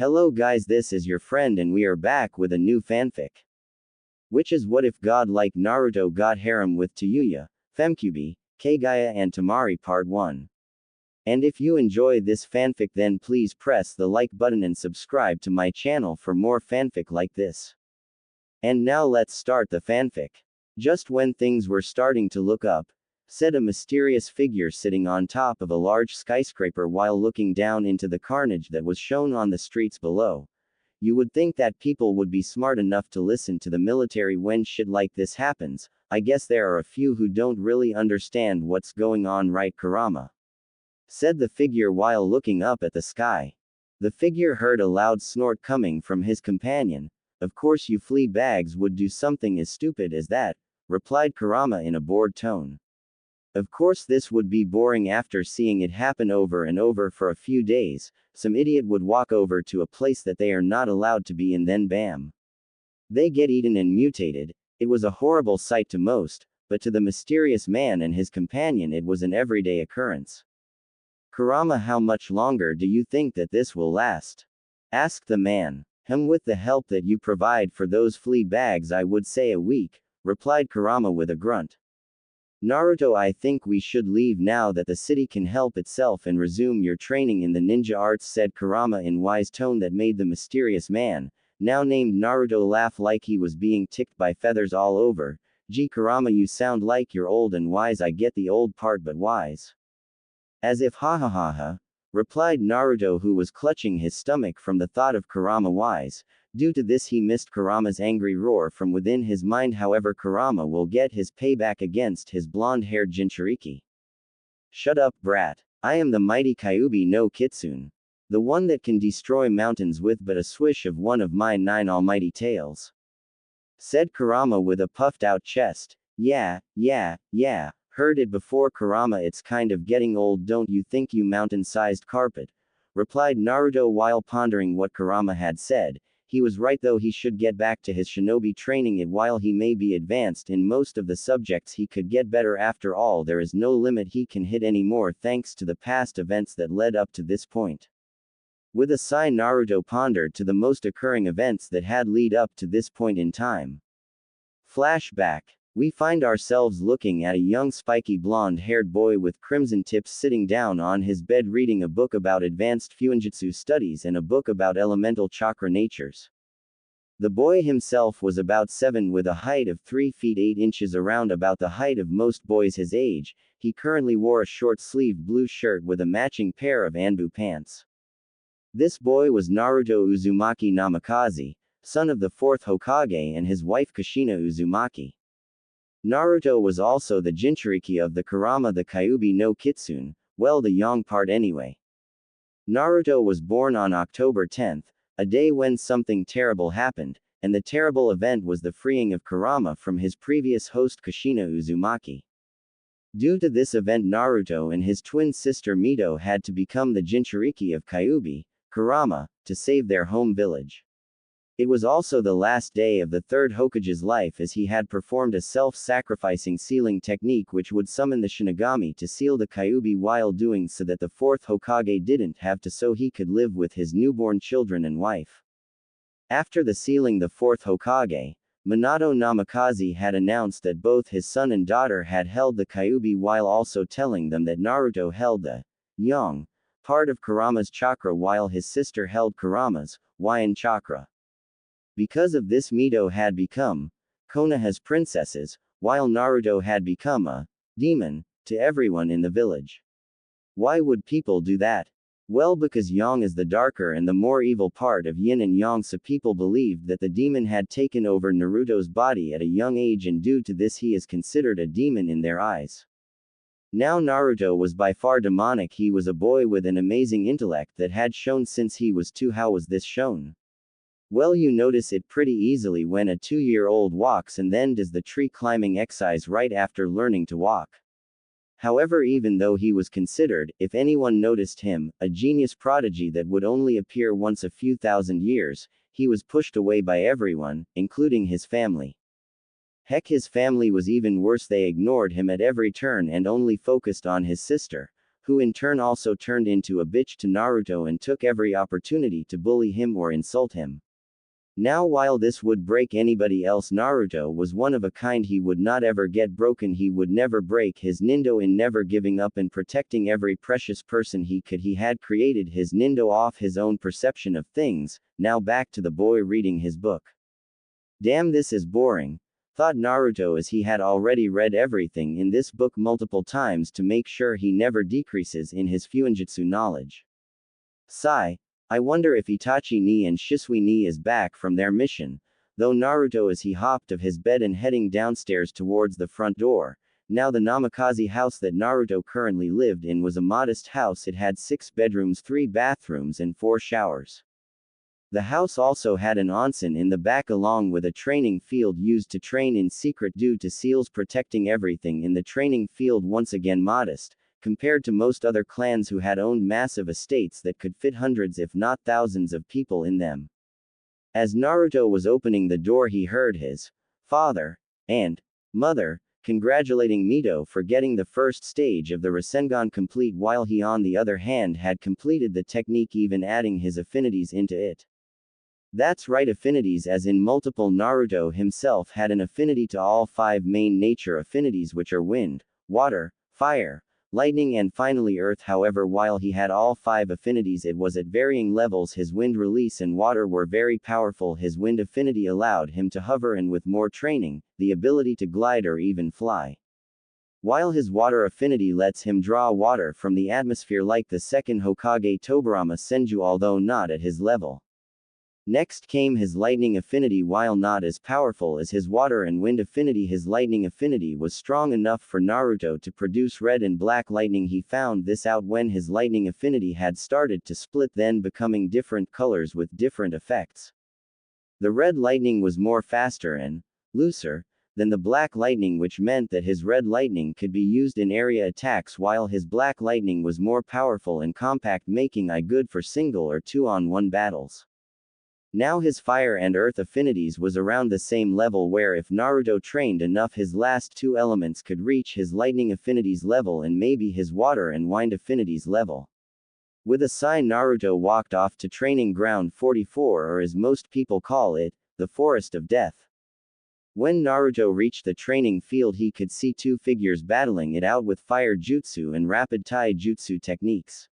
Hello guys, this is your friend and we are back with a new fanfic. Which is What If God Like Naruto Got Harem with Tayuya, Femkyuubi, Kaguya and Temari Part 1. And if you enjoy this fanfic then please press the like button and subscribe to my channel for more fanfic like this. And now let's start the fanfic. Just when things were starting to look up, said a mysterious figure sitting on top of a large skyscraper while looking down into the carnage that was shown on the streets below. You would think that people would be smart enough to listen to the military when shit like this happens. I guess there are a few who don't really understand what's going on, right, Kurama? Said the figure while looking up at the sky. The figure heard a loud snort coming from his companion. Of course you flea bags would do something as stupid as that, replied Kurama in a bored tone. Of course this would be boring after seeing it happen over and over for a few days. Some idiot would walk over to a place that they are not allowed to be and then bam. They get eaten and mutated. It was a horrible sight to most, but to the mysterious man and his companion it was an everyday occurrence. Kurama, how much longer do you think that this will last? Asked the man. With the help that you provide for those flea bags I would say a week, replied Kurama with a grunt. Naruto, I think we should leave now that the city can help itself and resume your training in the ninja arts, said Kurama in wise tone that made the mysterious man, now named Naruto, laugh like he was being ticked by feathers all over. Gee Kurama, you sound like you're old and wise. I get the old part but wise. As if ha ha ha ha, replied Naruto, who was clutching his stomach from the thought of Kurama wise. Due to this he missed Kurama's angry roar from within his mind. However, Kurama will get his payback against his blonde-haired Jinchuriki. Shut up, brat. I am the mighty Kyuubi no Kitsune. The one that can destroy mountains with but a swish of one of my 9 almighty tails. Said Kurama with a puffed-out chest. Yeah, heard it before Kurama, it's kind of getting old, don't you think, you mountain-sized carpet? Replied Naruto while pondering what Kurama had said. He was right though, he should get back to his shinobi training. It while he may be advanced in most of the subjects he could get better. After all, there is no limit he can hit anymore thanks to the past events that led up to this point. With a sigh Naruto pondered to the most occurring events that had lead up to this point in time. Flashback. We find ourselves looking at a young spiky blonde-haired boy with crimson tips sitting down on his bed reading a book about advanced Fuinjutsu studies and a book about elemental chakra natures. The boy himself was about 7 with a height of 3 feet 8 inches, around about the height of most boys his age. He currently wore a short-sleeved blue shirt with a matching pair of Anbu pants. This boy was Naruto Uzumaki Namikaze, son of the 4th Hokage, and his wife Kushina Uzumaki. Naruto was also the Jinchuriki of the Kurama, the Kyuubi no Kitsune, well, the young part anyway. Naruto was born on October 10th, a day when something terrible happened, and the terrible event was the freeing of Kurama from his previous host Kushina Uzumaki. Due to this event, Naruto and his twin sister Mito had to become the Jinchuriki of Kyuubi, Kurama, to save their home village. It was also the last day of the 3rd Hokage's life, as he had performed a self-sacrificing sealing technique which would summon the Shinigami to seal the Kyuubi, while doing so that the 4th Hokage didn't have to, so he could live with his newborn children and wife. After the sealing, the 4th Hokage, Minato Namikaze, had announced that both his son and daughter had held the Kyuubi, while also telling them that Naruto held the yang part of Kurama's chakra while his sister held Kurama's Wyan chakra. Because of this, Mito had become Konoha's princesses, while Naruto had become a demon to everyone in the village. Why would people do that? Well, because yang is the darker and the more evil part of yin and yang, so people believed that the demon had taken over Naruto's body at a young age, and due to this he is considered a demon in their eyes. Now Naruto was by far demonic. He was a boy with an amazing intellect that had shown since he was 2. How was this shown? Well, you notice it pretty easily when a 2-year-old walks and then does the tree climbing exercise right after learning to walk. However, even though he was considered, if anyone noticed him, a genius prodigy that would only appear once a few thousand years, he was pushed away by everyone, including his family. Heck, his family was even worse. They ignored him at every turn and only focused on his sister, who in turn also turned into a bitch to Naruto and took every opportunity to bully him or insult him. Now while this would break anybody else, Naruto was one of a kind. He would not ever get broken. He would never break his nindo in never giving up and protecting every precious person he could. He had created his nindo off his own perception of things. Now back to the boy reading his book. Damn, this is boring, thought Naruto as he had already read everything in this book multiple times to make sure he never decreases in his Fuinjutsu knowledge. Sigh. I wonder if Itachi ni and Shisui ni is back from their mission, though Naruto as he hopped of his bed and heading downstairs towards the front door. Now the Namikaze house that Naruto currently lived in was a modest house. It had 6 bedrooms, 3 bathrooms and 4 showers. The house also had an onsen in the back along with a training field used to train in secret due to seals protecting everything in the training field. Once again modest, compared to most other clans who had owned massive estates that could fit hundreds if not thousands of people in them. As Naruto was opening the door, he heard his father and mother congratulating Mito for getting the first stage of the Rasengan complete, while he on the other hand had completed the technique, even adding his affinities into it. That's right, affinities as in multiple. Naruto himself had an affinity to all 5 main nature affinities, which are wind, water, fire, lightning and finally earth. However, while he had all 5 affinities, it was at varying levels. His wind release and water were very powerful. His wind affinity allowed him to hover, and with more training, the ability to glide or even fly. While his water affinity lets him draw water from the atmosphere like the second Hokage Tobirama Senju, although not at his level. Next came his lightning affinity. While not as powerful as his water and wind affinity, his lightning affinity was strong enough for Naruto to produce red and black lightning. He found this out when his lightning affinity had started to split, then becoming different colors with different effects. The red lightning was more faster and looser than the black lightning, which meant that his red lightning could be used in area attacks, while his black lightning was more powerful and compact, making it good for single or 2-on-1 battles. Now his fire and earth affinities was around the same level, where if Naruto trained enough, his last 2 elements could reach his lightning affinities level and maybe his water and wind affinities level. With a sigh, Naruto walked off to training ground 44, or as most people call it, the Forest of Death. When Naruto reached the training field, he could see 2 figures battling it out with fire jutsu and rapid tai jutsu techniques.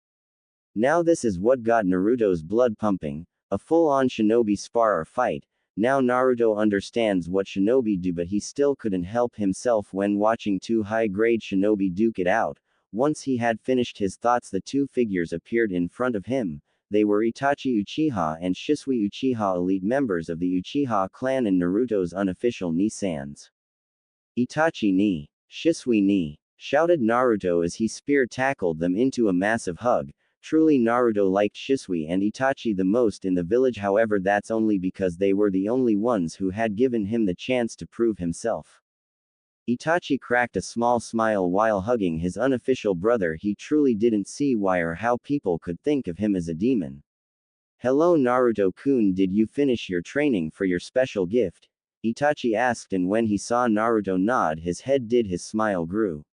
Now this is what got Naruto's blood pumping. A full-on shinobi spar or fight. Now Naruto understands what shinobi do, but he still couldn't help himself when watching 2 high-grade shinobi duke it out. Once he had finished his thoughts, the 2 figures appeared in front of him. They were Itachi Uchiha and Shisui Uchiha, elite members of the Uchiha clan and Naruto's unofficial Ni-sans. Itachi ni, Shisui ni, shouted Naruto as he spear-tackled them into a massive hug. Truly, Naruto liked Shisui and Itachi the most in the village. However, that's only because they were the only ones who had given him the chance to prove himself. Itachi cracked a small smile while hugging his unofficial brother. He truly didn't see why or how people could think of him as a demon. Hello Naruto-kun, did you finish your training for your special gift? Itachi asked, and when he saw Naruto nod his head, his smile grew.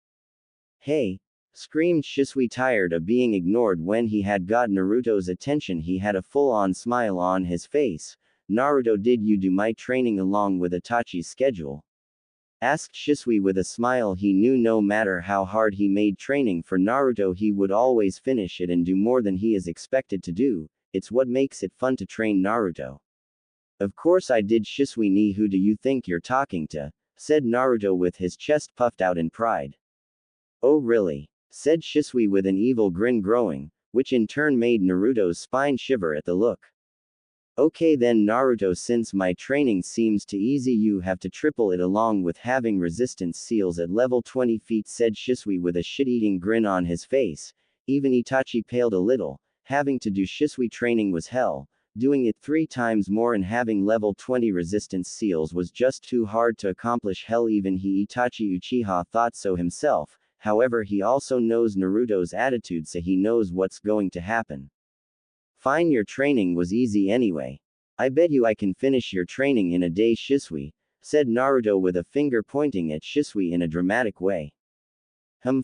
Hey! Screamed Shisui, tired of being ignored. When he had got Naruto's attention, he had a full-on smile on his face. Naruto, did you do my training along with Itachi's schedule? Asked Shisui with a smile. He knew no matter how hard he made training for Naruto, he would always finish it and do more than he is expected to do. It's what makes it fun to train Naruto. Of course I did, Shisui ni. Who do you think you're talking to? Said Naruto with his chest puffed out in pride. Oh really? Said Shisui with an evil grin growing, which in turn made Naruto's spine shiver at the look. Okay then Naruto, since my training seems too easy, you have to triple it along with having resistance seals at level 20 feet, said Shisui with a shit-eating grin on his face. Even Itachi paled a little. Having to do Shisui training was hell. Doing it 3 times more and having level 20 resistance seals was just too hard to accomplish. Hell, even Itachi Uchiha thought so himself. However, he also knows Naruto's attitude, so he knows what's going to happen. Fine, your training was easy anyway. I bet you I can finish your training in a day, Shisui, said Naruto with a finger pointing at Shisui in a dramatic way.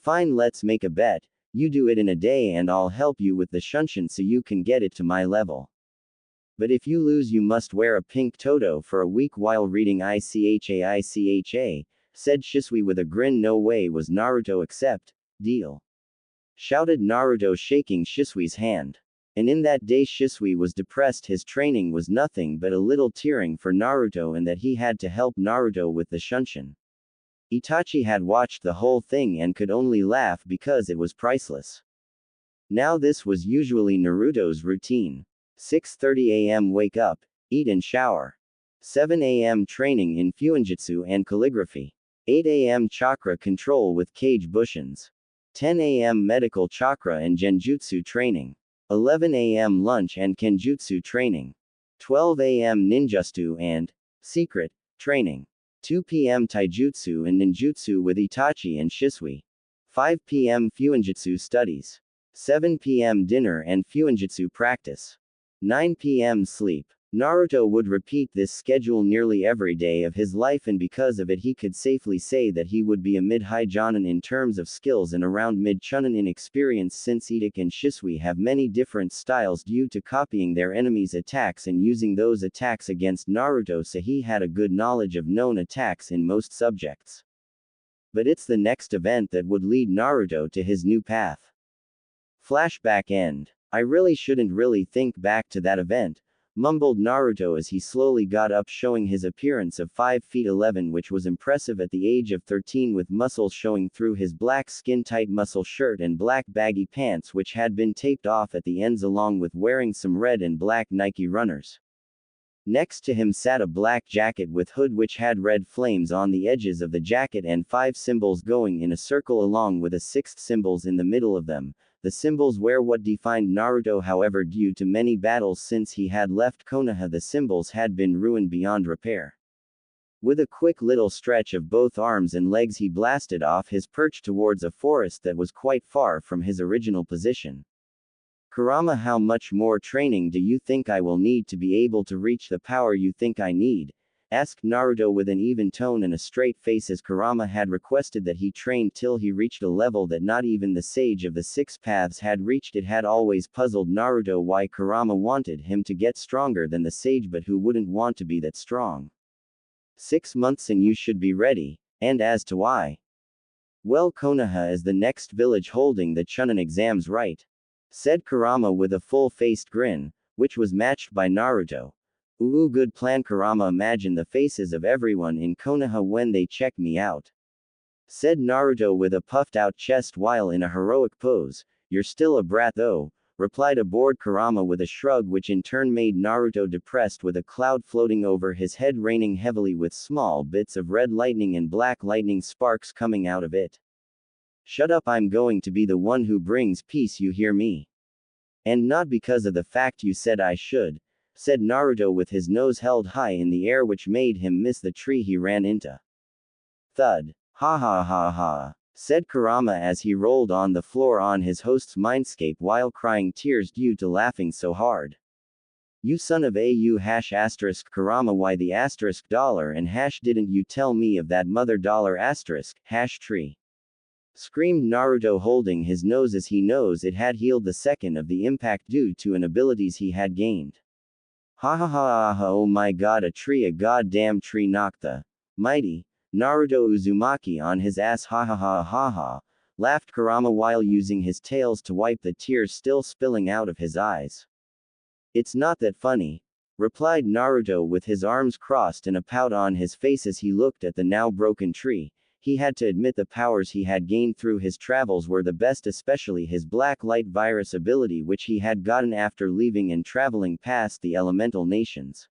Fine, let's make a bet. You do it in a day and I'll help you with the shunshin so you can get it to my level. But if you lose you must wear a pink toto for a week while reading ICHA, said Shisui with a grin. No way was Naruto accept, deal. Shouted Naruto shaking Shisui's hand. And in that day Shisui was depressed. His training was nothing but a little tearing for Naruto and that he had to help Naruto with the shunshin. Itachi had watched the whole thing and could only laugh because it was priceless. Now this was usually Naruto's routine. 6:30 a.m. wake up, eat and shower. 7 a.m. training in Fuinjutsu and calligraphy. 8 a.m. chakra control with Kage Bushins. 10 a.m. medical chakra and genjutsu training. 11 a.m. lunch and kenjutsu training. 12 a.m. ninjutsu and secret training. 2 p.m. taijutsu and ninjutsu with Itachi and Shisui. 5 p.m. Fuinjutsu studies. 7 p.m. dinner and Fuinjutsu practice. 9 p.m. sleep. Naruto would repeat this schedule nearly every day of his life, and because of it he could safely say that he would be a mid-high jonin in terms of skills and around mid-chunin in experience, since Itachi and Shisui have many different styles due to copying their enemies' attacks and using those attacks against Naruto, so he had a good knowledge of known attacks in most subjects. But it's the next event that would lead Naruto to his new path. Flashback end. I really shouldn't really think back to that event, mumbled Naruto as he slowly got up, showing his appearance of 5 feet 11, which was impressive at the age of 13, with muscles showing through his black skin-tight muscle shirt and black baggy pants which had been taped off at the ends, along with wearing some red and black Nike runners. Next to him sat a black jacket with hood which had red flames on the edges of the jacket and 5 symbols going in a circle along with a 6th symbols in the middle of them. The symbols were what defined Naruto, however, due to many battles since he had left Konoha, the symbols had been ruined beyond repair. With a quick little stretch of both arms and legs he blasted off his perch towards a forest that was quite far from his original position. Kurama, how much more training do you think I will need to be able to reach the power you think I need? Asked Naruto with an even tone and a straight face, as Kurama had requested that he trained till he reached a level that not even the sage of the 6 paths had reached. It had always puzzled Naruto why Kurama wanted him to get stronger than the sage, but who wouldn't want to be that strong? 6 months and you should be ready, and as to why? Well, Konoha is the next village holding the Chunin exams, right? Said Kurama with a full-faced grin, which was matched by Naruto. Ooh, good plan, Kurama. Imagine the faces of everyone in Konoha when they check me out. Said Naruto with a puffed-out chest while in a heroic pose. You're still a brat though, replied a bored Kurama with a shrug, which in turn made Naruto depressed, with a cloud floating over his head raining heavily with small bits of red lightning and black lightning sparks coming out of it. Shut up, I'm going to be the one who brings peace, you hear me? And not because of the fact you said I should, said Naruto with his nose held high in the air, which made him miss the tree he ran into. Thud. Ha ha ha ha, said Kurama as he rolled on the floor on his host's mindscape while crying tears due to laughing so hard. You son of a you hash asterisk Kurama, why the asterisk dollar and hash didn't you tell me of that mother dollar asterisk hash tree? Screamed Naruto, holding his nose as he knows it had healed the second of the impact due to an abilities he had gained. Ha ha ha ha, oh my god, a tree, a goddamn tree, knocked the mighty Naruto Uzumaki on his ass. Ha ha ha ha ha, laughed Kurama while using his tails to wipe the tears still spilling out of his eyes. It's not that funny, replied Naruto with his arms crossed and a pout on his face as he looked at the now broken tree. He had to admit the powers he had gained through his travels were the best, especially his black light virus ability, which he had gotten after leaving and traveling past the elemental nations.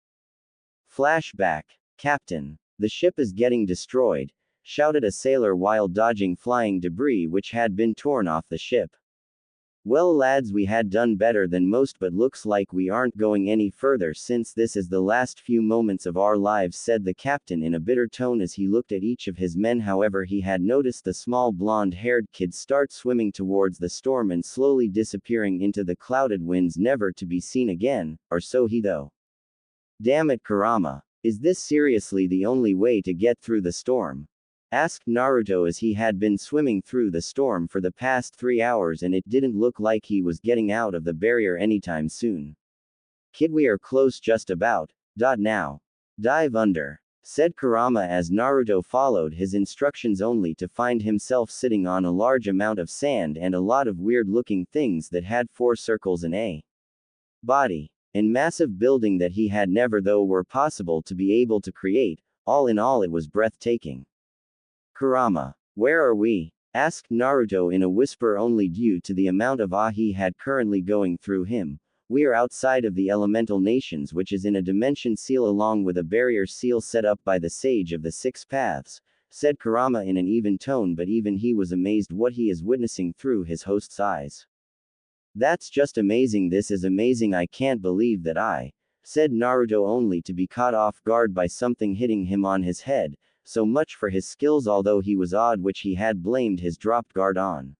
Flashback. Captain, the ship is getting destroyed, shouted a sailor while dodging flying debris which had been torn off the ship. Well lads, we had done better than most, but looks like we aren't going any further since this is the last few moments of our lives, said the captain in a bitter tone as he looked at each of his men. However, he had noticed the small blonde-haired kid start swimming towards the storm and slowly disappearing into the clouded winds, never to be seen again, or so he thought. Damn it, Kurama. Is this seriously the only way to get through the storm? Asked Naruto as he had been swimming through the storm for the past 3 hours and it didn't look like he was getting out of the barrier anytime soon. Kid, we are close just about. Now. Dive under, said Kurama as Naruto followed his instructions only to find himself sitting on a large amount of sand and a lot of weird-looking things that had 4 circles and a body. And massive building that he had never though were possible to be able to create. All in all, it was breathtaking. Kurama, where are we? Asked Naruto in a whisper only due to the amount of awe he had currently going through him. We are outside of the elemental nations, which is in a dimension seal along with a barrier seal set up by the sage of the 6 paths, said Kurama in an even tone, but even he was amazed what he is witnessing through his host's eyes. That's just amazing, this is amazing, I can't believe that I, said Naruto only to be caught off guard by something hitting him on his head, so much for his skills although he was awed which he had blamed his dropped guard on.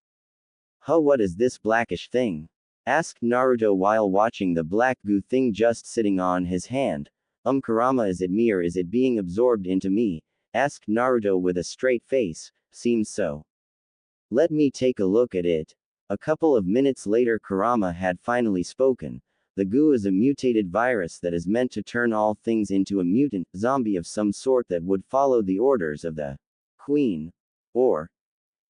Huh, what is this blackish thing? Asked Naruto while watching the black goo thing just sitting on his hand. Kurama, is it me or is it being absorbed into me? Asked Naruto with a straight face. Seems so. Let me take a look at it. A couple of minutes later Kurama had finally spoken. The goo is a mutated virus that is meant to turn all things into a mutant zombie of some sort that would follow the orders of the queen or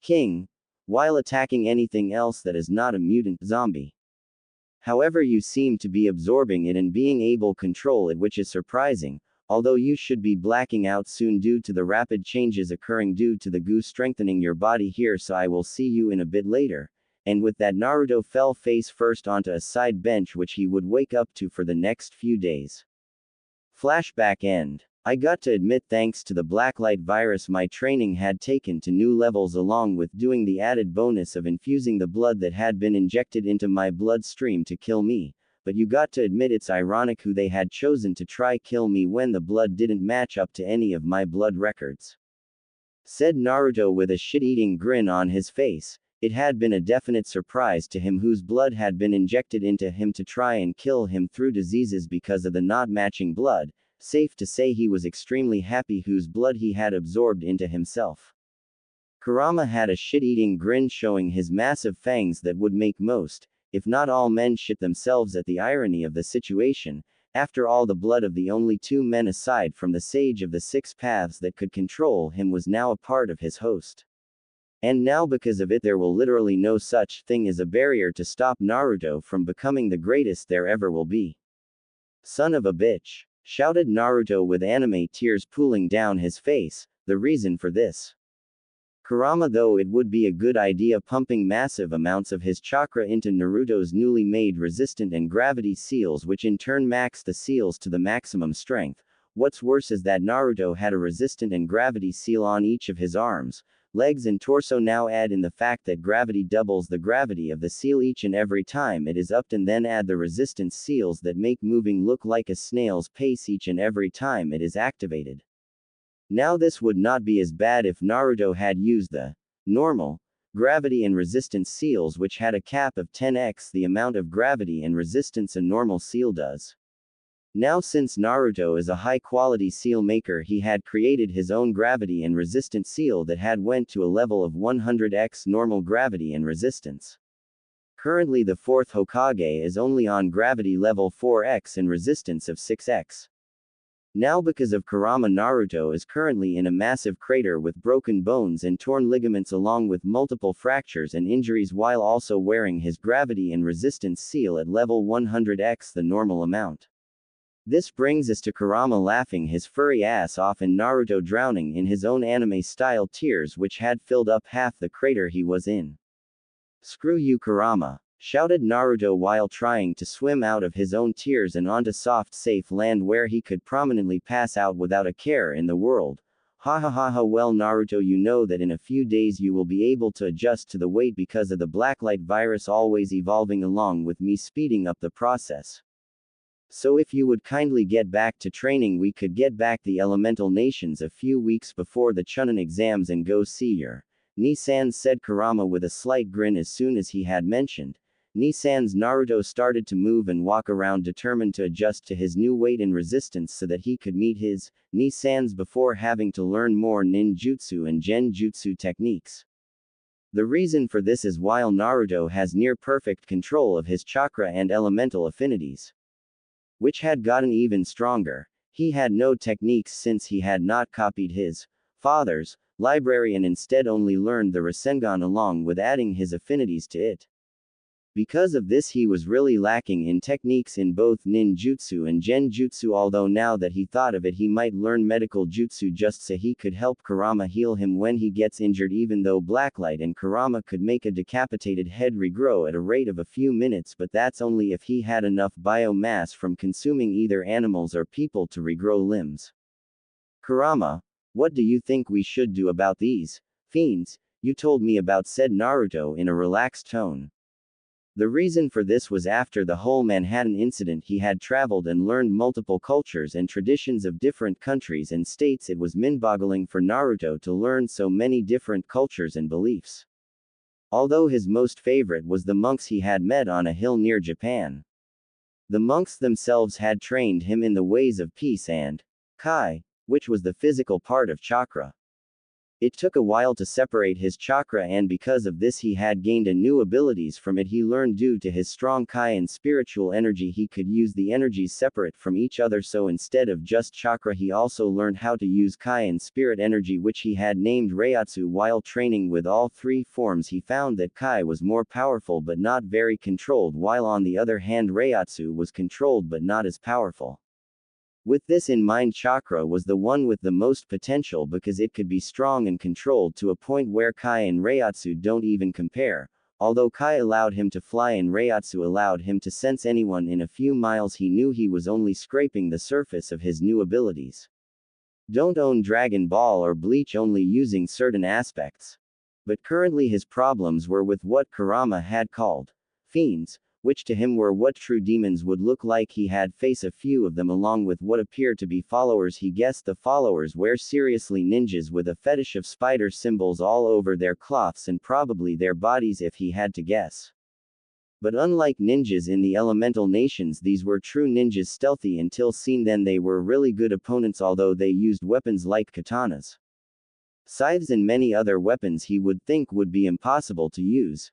king while attacking anything else that is not a mutant zombie. However, you seem to be absorbing it and being able to control it, which is surprising, although you should be blacking out soon due to the rapid changes occurring due to the goo strengthening your body here, so I will see you in a bit later. And with that, Naruto fell face first onto a side bench which he would wake up to for the next few days. Flashback end. I got to admit, thanks to the blacklight virus, my training had taken to new levels along with doing the added bonus of infusing the blood that had been injected into my bloodstream to kill me, but you got to admit it's ironic who they had chosen to try kill me when the blood didn't match up to any of my blood records. Said Naruto with a shit-eating grin on his face. It had been a definite surprise to him whose blood had been injected into him to try and kill him through diseases because of the not matching blood. Safe to say he was extremely happy whose blood he had absorbed into himself. Kurama had a shit-eating grin showing his massive fangs that would make most, if not all men shit themselves at the irony of the situation. After all, the blood of the only 2 men aside from the sage of the 6 paths that could control him was now a part of his host. And now because of it there will literally no such thing as a barrier to stop Naruto from becoming the greatest there ever will be. Son of a bitch, shouted Naruto with anime tears pooling down his face. The reason for this. Kurama, though it would be a good idea pumping massive amounts of his chakra into Naruto's newly made resistant and gravity seals, which in turn max the seals to the maximum strength. What's worse is that Naruto had a resistant and gravity seal on each of his arms, legs and torso. Now add in the fact that gravity doubles the gravity of the seal each and every time it is upped, and then add the resistance seals that make moving look like a snail's pace each and every time it is activated. Now this would not be as bad if Naruto had used the normal gravity and resistance seals, which had a cap of 10x the amount of gravity and resistance a normal seal does. Now since Naruto is a high-quality seal maker, he had created his own gravity and resistance seal that had went to a level of 100x normal gravity and resistance. Currently the 4th Hokage is only on gravity level 4x and resistance of 6x. Now because of Kurama, Naruto is currently in a massive crater with broken bones and torn ligaments along with multiple fractures and injuries, while also wearing his gravity and resistance seal at level 100x the normal amount. This brings us to Kurama laughing his furry ass off and Naruto drowning in his own anime-style tears which had filled up half the crater he was in. Screw you, Kurama, shouted Naruto while trying to swim out of his own tears and onto soft safe land where he could prominently pass out without a care in the world. Ha ha ha ha. Well Naruto, you know that in a few days you will be able to adjust to the weight because of the blacklight virus always evolving along with me speeding up the process. So if you would kindly get back to training, we could get back the elemental nations a few weeks before the Chunin exams and go see your Ni-san, said Kurama with a slight grin as soon as he had mentioned Nissan's Naruto started to move and walk around determined to adjust to his new weight and resistance so that he could meet his Nissan's before having to learn more ninjutsu and genjutsu techniques. The reason for this is while Naruto has near perfect control of his chakra and elemental affinities, which had gotten even stronger, he had no techniques since he had not copied his father's library and instead only learned the Rasengan along with adding his affinities to it. Because of this he was really lacking in techniques in both ninjutsu and genjutsu, although now that he thought of it he might learn medical jutsu just so he could help Kurama heal him when he gets injured, even though Blacklight and Kurama could make a decapitated head regrow at a rate of a few minutes, but that's only if he had enough biomass from consuming either animals or people to regrow limbs. Kurama, what do you think we should do about these fiends you told me about, said Naruto in a relaxed tone. The reason for this was after the whole Manhattan incident he had traveled and learned multiple cultures and traditions of different countries and states. It was mind-boggling for Naruto to learn so many different cultures and beliefs. Although his most favorite was the monks he had met on a hill near Japan. The monks themselves had trained him in the ways of peace and kai, which was the physical part of chakra. It took a while to separate his chakra, and because of this he had gained new abilities from it he learned. Due to his strong kai and spiritual energy he could use the energies separate from each other, so instead of just chakra he also learned how to use kai and spirit energy, which he had named Reiatsu. While training with all three forms he found that kai was more powerful but not very controlled, while on the other hand Reiatsu was controlled but not as powerful. With this in mind, chakra was the one with the most potential because it could be strong and controlled to a point where kai and Reiatsu don't even compare. Although kai allowed him to fly and Reiatsu allowed him to sense anyone in a few miles, he knew he was only scraping the surface of his new abilities. Don't own Dragon Ball or Bleach, only using certain aspects. But currently his problems were with what Kurama had called fiends, which to him were what true demons would look like. He had faced a few of them along with what appeared to be followers. He guessed the followers were seriously ninjas with a fetish of spider symbols all over their cloths and probably their bodies if he had to guess. But unlike ninjas in the elemental nations, these were true ninjas, stealthy until seen. Then they were really good opponents, although they used weapons like katanas, scythes and many other weapons he would think would be impossible to use.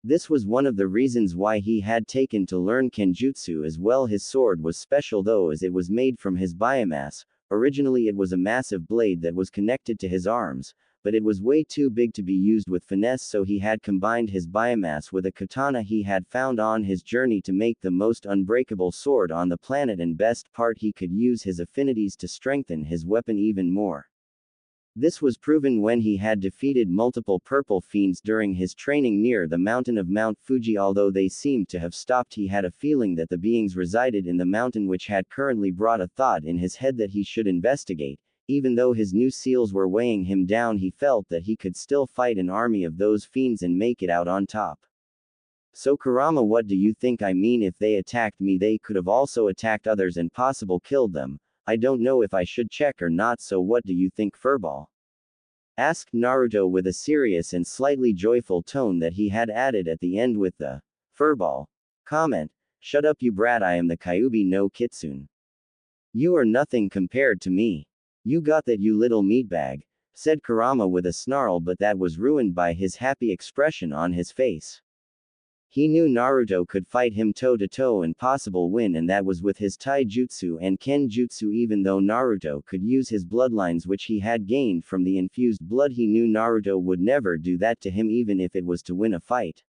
This was one of the reasons why he had taken to learn kenjutsu as well. His sword was special though, as it was made from his biomass. Originally it was a massive blade that was connected to his arms, but it was way too big to be used with finesse, so he had combined his biomass with a katana he had found on his journey to make the most unbreakable sword on the planet, and best part, he could use his affinities to strengthen his weapon even more. This was proven when he had defeated multiple purple fiends during his training near the mountain of Mount Fuji. Although they seemed to have stopped, he had a feeling that the beings resided in the mountain, which had currently brought a thought in his head that he should investigate. Even though his new seals were weighing him down, he felt that he could still fight an army of those fiends and make it out on top. So Kurama, what do you think? I mean, if they attacked me they could have also attacked others and possibly killed them. I don't know if I should check or not, so what do you think, Furball? Asked Naruto with a serious and slightly joyful tone that he had added at the end with the Furball comment. Shut up you brat, I am the Kyuubi no Kitsune. You are nothing compared to me. You got that, you little meatbag, said Kurama with a snarl, but that was ruined by his happy expression on his face. He knew Naruto could fight him toe-to-toe and possible win, and that was with his taijutsu and kenjutsu. Even though Naruto could use his bloodlines which he had gained from the infused blood, he knew Naruto would never do that to him even if it was to win a fight.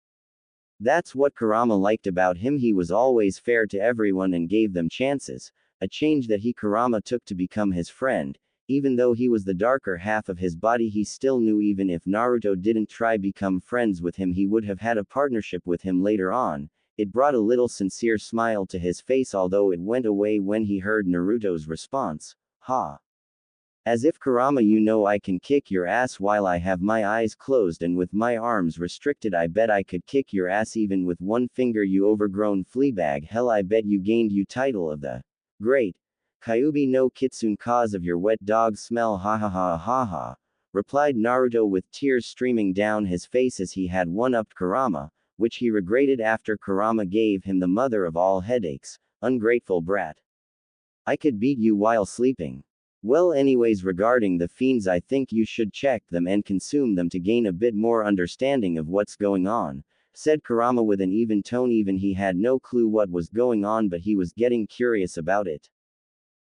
That's what Kurama liked about him. He was always fair to everyone and gave them chances, a change that Kurama took to become his friend. Even though he was the darker half of his body, he still knew even if Naruto didn't try become friends with him, he would have had a partnership with him later on. It brought a little sincere smile to his face, although it went away when he heard Naruto's response. Ha. As if, Kurama, you know I can kick your ass while I have my eyes closed and with my arms restricted. I bet I could kick your ass even with one finger, you overgrown fleabag. Hell, I bet you gained you title of the Great Kyuubi no Kitsune cause of your wet dog smell. Ha ha ha ha ha, replied Naruto with tears streaming down his face as he had one-upped Kurama, which he regretted after Kurama gave him the mother of all headaches. Ungrateful brat. I could beat you while sleeping. Well, anyways, regarding the fiends, I think you should check them and consume them to gain a bit more understanding of what's going on, said Kurama with an even tone. Even he had no clue what was going on, but he was getting curious about it.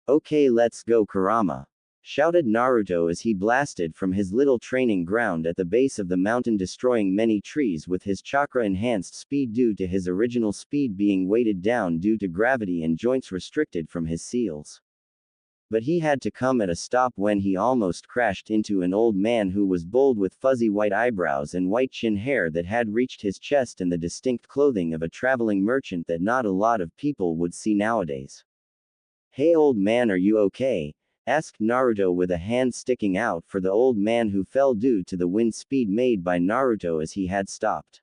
Okay, let's go, Kurama, shouted Naruto as he blasted from his little training ground at the base of the mountain, destroying many trees with his chakra-enhanced speed due to his original speed being weighted down due to gravity and joints restricted from his seals. But he had to come at a stop when he almost crashed into an old man who was bald with fuzzy white eyebrows and white chin hair that had reached his chest and the distinct clothing of a traveling merchant that not a lot of people would see nowadays. Hey old man, are you okay? Asked Naruto with a hand sticking out for the old man who fell due to the wind speed made by Naruto as he had stopped.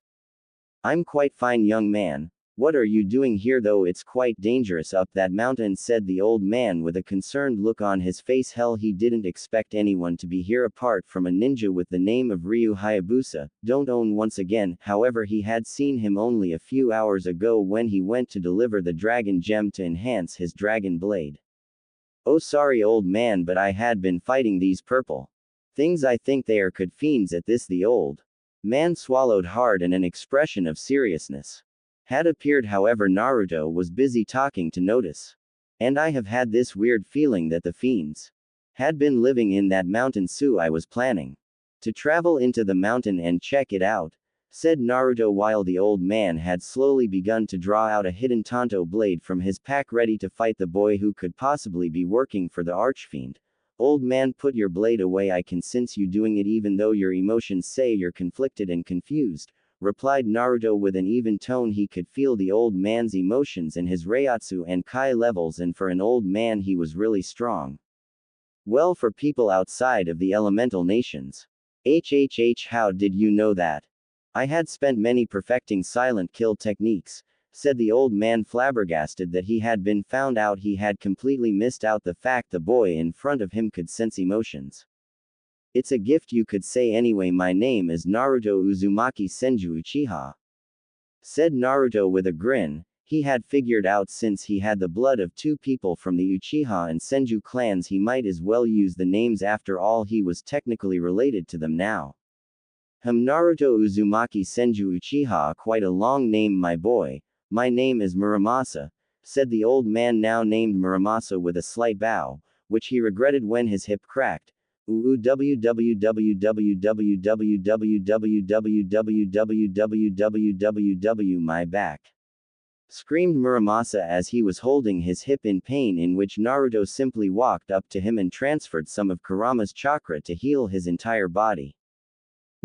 I'm quite fine, young man. What are you doing here though? It's quite dangerous up that mountain, said the old man with a concerned look on his face. Hell, he didn't expect anyone to be here apart from a ninja with the name of Ryu Hayabusa, don't own once again. However, he had seen him only a few hours ago when he went to deliver the dragon gem to enhance his dragon blade. Oh, sorry old man, but I had been fighting these purple things. I think they are good fiends at this. The old man swallowed hard and an expression of seriousness had appeared. However, Naruto was busy talking to notice. And I have had this weird feeling that the fiends had been living in that mountain, so I was planning to travel into the mountain and check it out, said Naruto while the old man had slowly begun to draw out a hidden Tonto blade from his pack ready to fight the boy who could possibly be working for the archfiend. Old man, put your blade away. I can sense you doing it even though your emotions say you're conflicted and confused, replied Naruto with an even tone. He could feel the old man's emotions and his Reiatsu and Kai levels, and for an old man he was really strong. Well, for people outside of the elemental nations. How did you know that? I had spent many perfecting silent kill techniques, said the old man, flabbergasted that he had been found out. He had completely missed out the fact the boy in front of him could sense emotions. It's a gift, you could say. Anyway, my name is Naruto Uzumaki Senju Uchiha, said Naruto with a grin. He had figured out since he had the blood of two people from the Uchiha and Senju clans, he might as well use the names. After all, he was technically related to them now. Naruto Uzumaki Senju Uchiha, quite a long name, my boy. My name is Muramasa, said the old man, now named Muramasa, with a slight bow, which he regretted when his hip cracked. My back, screamed Muramasa as he was holding his hip in pain, in which Naruto simply walked up to him and transferred some of Kurama's chakra to heal his entire body.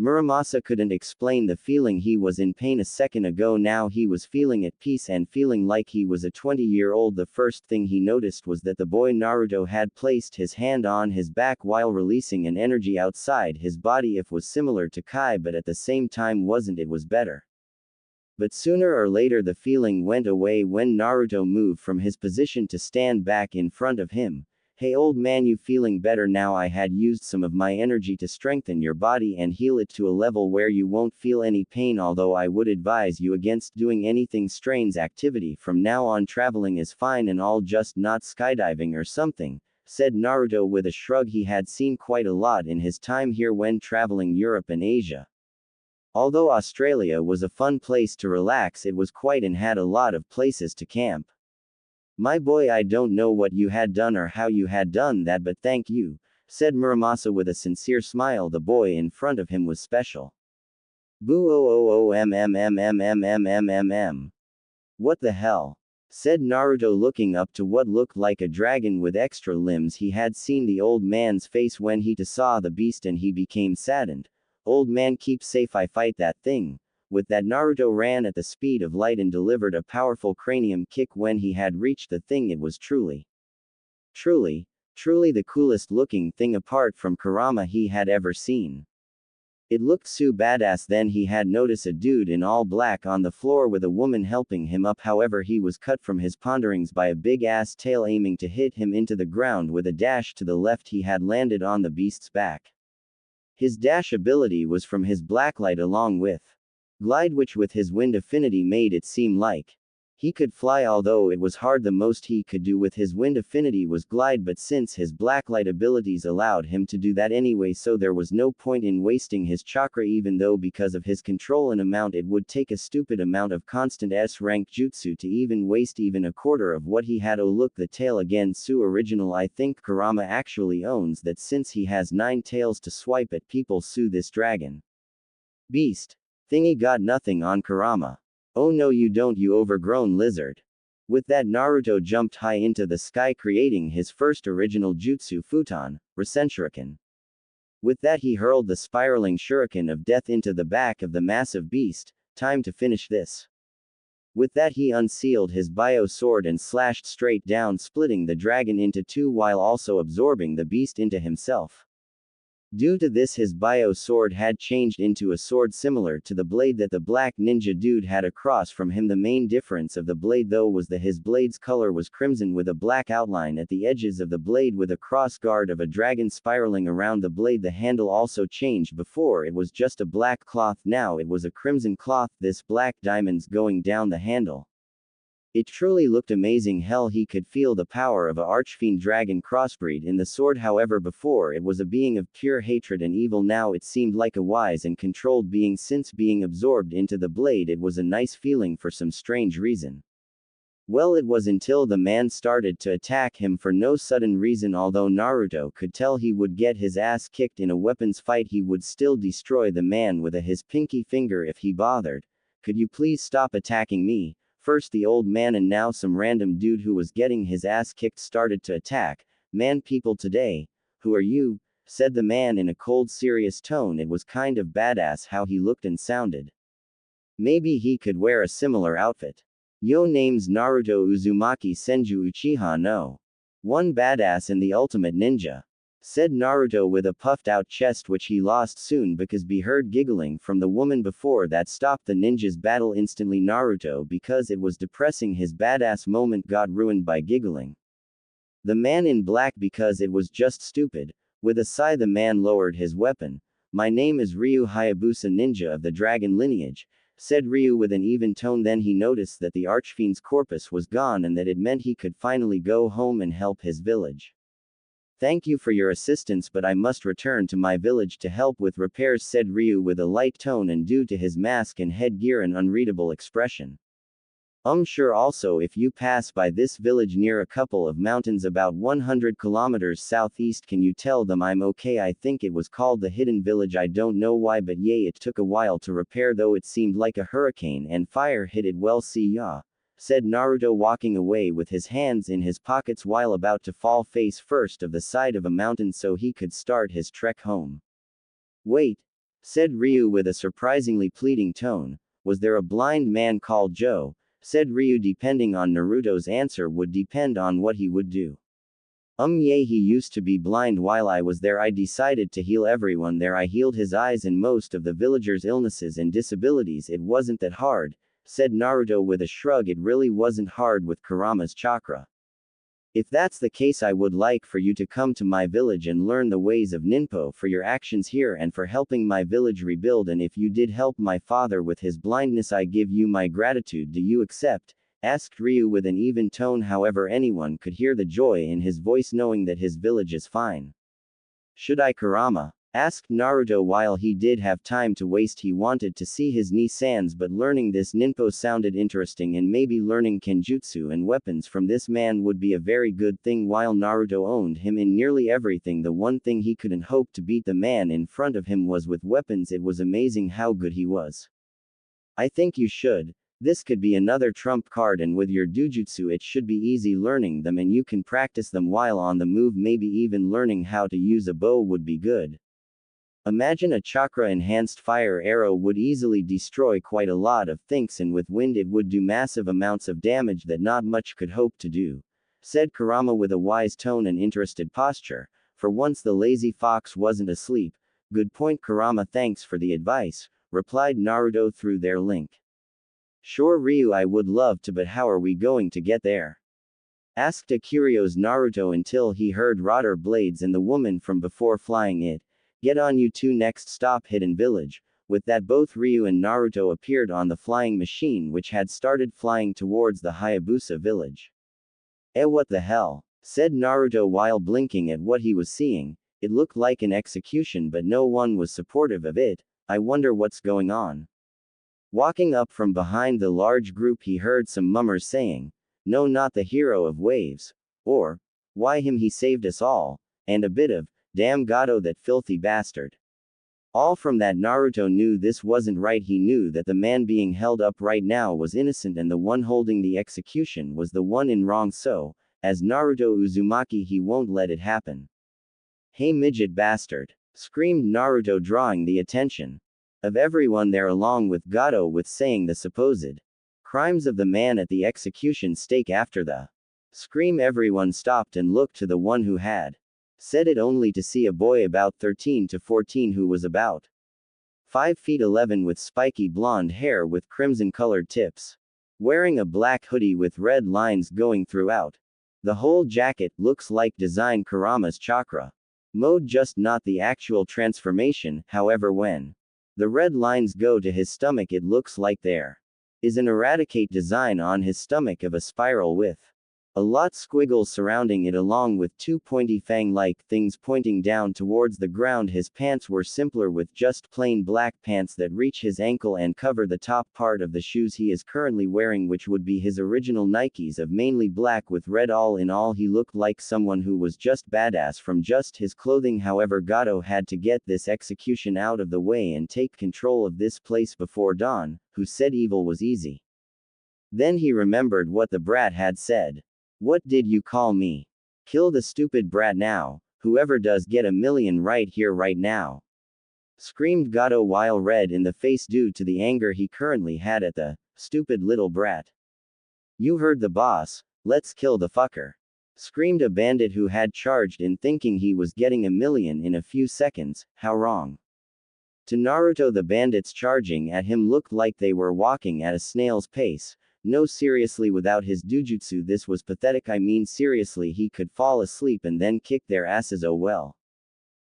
Muramasa couldn't explain the feeling. He was in pain a second ago, now he was feeling at peace and feeling like he was a 20-year-old. The first thing he noticed was that the boy Naruto had placed his hand on his back while releasing an energy outside his body. It was similar to Kai, but at the same time wasn't. It was better. But sooner or later the feeling went away when Naruto moved from his position to stand back in front of him. Hey old man, you feeling better now? I had used some of my energy to strengthen your body and heal it to a level where you won't feel any pain, although I would advise you against doing anything strange activity from now on. Traveling is fine and all, just not skydiving or something, said Naruto with a shrug. He had seen quite a lot in his time here when traveling Europe and Asia. Although Australia was a fun place to relax, it was quite and had a lot of places to camp. My boy, I don't know what you had done or how you had done that, but thank you, said Muramasa with a sincere smile. The boy in front of him was special. Boo What the hell? Said Naruto, looking up to what looked like a dragon with extra limbs. He had seen the old man's face when he saw the beast and he became saddened. Old man, keep safe, I fight that thing. With that, Naruto ran at the speed of light and delivered a powerful cranium kick. When he had reached the thing, it was truly the coolest looking thing apart from Kurama he had ever seen. It looked so badass. Then he had noticed a dude in all black on the floor with a woman helping him up. However, he was cut from his ponderings by a big ass tail aiming to hit him into the ground. With a dash to the left, he had landed on the beast's back. His dash ability was from his blacklight along with glide, which with his wind affinity made it seem like he could fly, although it was hard. The most he could do with his wind affinity was glide, but since his blacklight abilities allowed him to do that anyway, so there was no point in wasting his chakra, even though because of his control and amount it would take a stupid amount of constant S-rank jutsu to even waste even a quarter of what he had. Oh look, the tail again. Su original. I think Kurama actually owns that since he has 9 tails to swipe at people. Su, this dragon beast thingy got nothing on Kurama. Oh no you don't, you overgrown lizard. With that, Naruto jumped high into the sky, creating his first original jutsu, Futon, Rasen Shuriken. With that he hurled the spiraling shuriken of death into the back of the massive beast. Time to finish this. With that he unsealed his bio sword and slashed straight down, splitting the dragon into 2 while also absorbing the beast into himself. Due to this, his bio sword had changed into a sword similar to the blade that the black ninja dude had across from him. The main difference of the blade though was that his blade's color was crimson with a black outline at the edges of the blade with a cross guard of a dragon spiraling around the blade. The handle also changed. Before it was just a black cloth, now it was a crimson cloth, this black diamonds going down the handle. It truly looked amazing. Hell, he could feel the power of a archfiend dragon crossbreed in the sword. However, before it was a being of pure hatred and evil, now it seemed like a wise and controlled being. Since being absorbed into the blade, it was a nice feeling for some strange reason. Well, it was until the man started to attack him for no sudden reason. Although Naruto could tell he would get his ass kicked in a weapons fight, he would still destroy the man with his pinky finger if he bothered. Could you please stop attacking me? First the old man and now some random dude who was getting his ass kicked started to attack. Man, people today, who are you? Said the man in a cold serious tone. It was kind of badass how he looked and sounded. Maybe he could wear a similar outfit. Yo, name's Naruto Uzumaki Senju Uchiha no. One badass and the ultimate ninja. Said Naruto with a puffed out chest, which he lost soon because be heard giggling from the woman. Before that stopped the ninja's battle instantly. Naruto, because it was depressing, his badass moment got ruined by giggling. The man in black, because it was just stupid. With a sigh the man lowered his weapon. My name is Ryu Hayabusa, ninja of the dragon lineage, said Ryu with an even tone. Then he noticed that the archfiend's corpus was gone and that it meant he could finally go home and help his village. Thank you for your assistance, but I must return to my village to help with repairs, said Ryu with a light tone and due to his mask and headgear an unreadable expression. Sure. Also, if you pass by this village near a couple of mountains about 100 kilometers southeast, can you tell them I'm okay? I think it was called the Hidden Village. I don't know why, but yay, it took a while to repair though. It seemed like a hurricane and fire hit it. Well, see ya, said Naruto, walking away with his hands in his pockets while about to fall face first of the side of a mountain so he could start his trek home. Wait, said Ryu with a surprisingly pleading tone. Was there a blind man called Joe? Said Ryu. Depending on Naruto's answer would depend on what he would do. Yeah, he used to be blind. While I was there I decided to heal everyone there. I healed his eyes and most of the villagers' illnesses and disabilities. It wasn't that hard, said Naruto with a shrug. It really wasn't hard with Kurama's chakra. If that's the case, I would like for you to come to my village and learn the ways of Ninpo for your actions here and for helping my village rebuild, and if you did help my father with his blindness I give you my gratitude. Do you accept? Asked Ryu with an even tone. However, anyone could hear the joy in his voice knowing that his village is fine. Should I, Kurama? Asked Naruto. While he did have time to waste, he wanted to see his Nisans, but learning this Ninpo sounded interesting, and maybe learning Kenjutsu and weapons from this man would be a very good thing. While Naruto owned him in nearly everything, the one thing he couldn't hope to beat the man in front of him was with weapons. It was amazing how good he was. I think you should. This could be another trump card, and with your dujutsu it should be easy learning them and you can practice them while on the move. Maybe even learning how to use a bow would be good. Imagine a chakra-enhanced fire arrow would easily destroy quite a lot of things, and with wind it would do massive amounts of damage that not much could hope to do, said Kurama with a wise tone and interested posture. For once the lazy fox wasn't asleep. Good point, Kurama, thanks for the advice, replied Naruto through their link. Sure Ryu, I would love to, but how are we going to get there? Asked a curious Naruto until he heard Rotter Blades and the woman from before flying it. Get on, you two. Next stop, Hidden Village. with that both Ryu and Naruto appeared on the flying machine which had started flying towards the Hayabusa village. What the hell? Said Naruto while blinking at what he was seeing. It looked like an execution but no one was supportive of it. I wonder what's going on. Walking up from behind the large group he heard some mummers saying, "No, not the hero of waves," or, "Why him, he saved us all," and a bit of, "Damn Gato, that filthy bastard." All from that Naruto knew this wasn't right. He knew that the man being held up right now was innocent and the one holding the execution was the one in wrong, so, as Naruto Uzumaki, he won't let it happen. "Hey midget bastard!" screamed Naruto, drawing the attention of everyone there along with Gato with saying the supposed crimes of the man at the execution stake. After the scream, everyone stopped and looked to the one who had said it, only to see a boy about 13 to 14 who was about 5 feet 11 with spiky blonde hair with crimson-colored tips, wearing a black hoodie with red lines going throughout the whole jacket. Looks like design Kurama's chakra mode, just not the actual transformation. However, when the red lines go to his stomach, it looks like there is an eradicate design on his stomach of a spiral with a lot squiggles surrounding it, along with two pointy fang-like things pointing down towards the ground. His pants were simpler, with just plain black pants that reach his ankle and cover the top part of the shoes he is currently wearing, which would be his original Nikes of mainly black with red. All in all, he looked like someone who was just badass from just his clothing. However, Gato had to get this execution out of the way and take control of this place before dawn, who said evil was easy. Then he remembered what the brat had said. "What did you call me? Kill the stupid brat now. Whoever does get 1,000,000 right here right now," screamed Gato while red in the face due to the anger he currently had at the stupid little brat. "You heard the boss. Let's kill the fucker," screamed a bandit who had charged in thinking he was getting 1,000,000 in a few seconds. How wrong. To Naruto, the bandits charging at him looked like they were walking at a snail's pace. No, seriously, without his dujutsu this was pathetic. I mean, seriously, he could fall asleep and then kick their asses. Oh well.